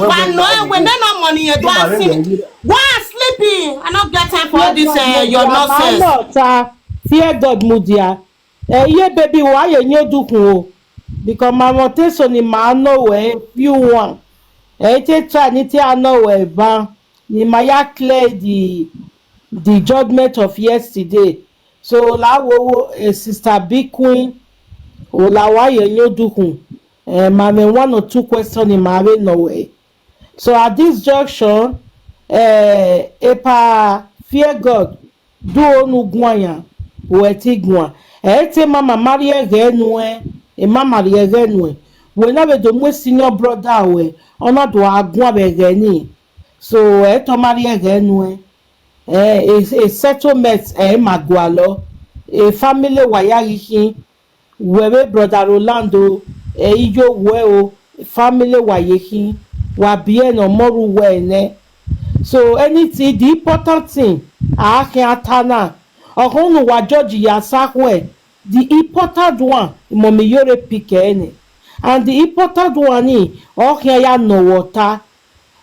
Speaker 7: One no when no money you don't see. Why sleeping? I not get time for this your nonsense.
Speaker 1: Fear God mudia. Ye baby why you nyodukun o. Because my motivation ni ma no we few one. Te try ni te no we ban. Ni ma ya clear the judgment of yesterday. So la wo sister big queen o la wa ye nyodukun. Ma me 1 or 2 questions in my no way. So at this junction epa fear God do onu gwanya o eti gwan. Te mama marie ge nu e mama rie ge nu we na be do mo senior brother we ona do agwan be ge ni. So to marie ge nu a settlement magwalo a family wayarihin wewe brother Rolando ijo we o family wayehin wa bien no moru we ne. So anything the important thing akin atana ohun wa judge ya sakwe the important one momi yore pick any and the important one ni okin ya no water.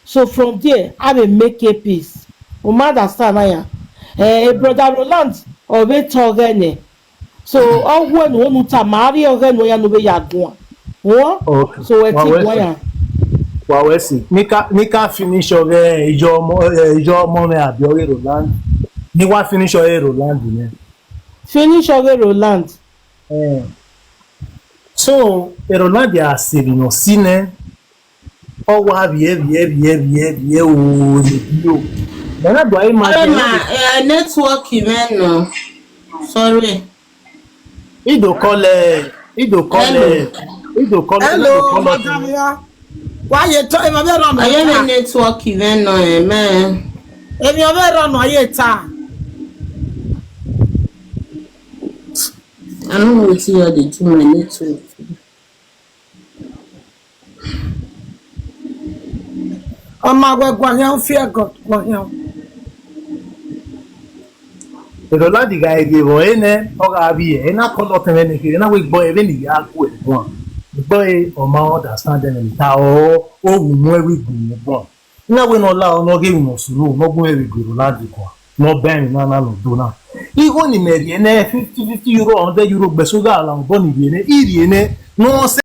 Speaker 1: So from there I will make a peace. O understand ya brother Roland obe togene. So all when wonu tamari ogen ya no be ya gun wo so we ti gun ya
Speaker 5: wa we si nika finish ore ijo mo me abi ore Roland ni wa finish ore Roland ni
Speaker 1: finish ore Roland
Speaker 5: so Roland ya serino sine o wa vie o ni bio na do ai ma
Speaker 7: network even no sorry
Speaker 5: Ido call
Speaker 3: hello madam. Why you talk? Emi obe run.
Speaker 7: I am network even no man.
Speaker 3: Emi obe run aye ta.
Speaker 7: I don't know what you dey do my network.
Speaker 3: Gwa yan fear God gwa yan.
Speaker 5: Pero la diga e wo ene o ga bi e na ko lo teme ni ki na we gbo e be ni ya ku e won gbo e o ma understand them ta o wu mu e wi gun bon na we no la o no ge mo suru no gun e wi guru la di ko no ben na no do na i go ni meri ene 50 euro €100 gbe so ga la bon ni ene iri ene no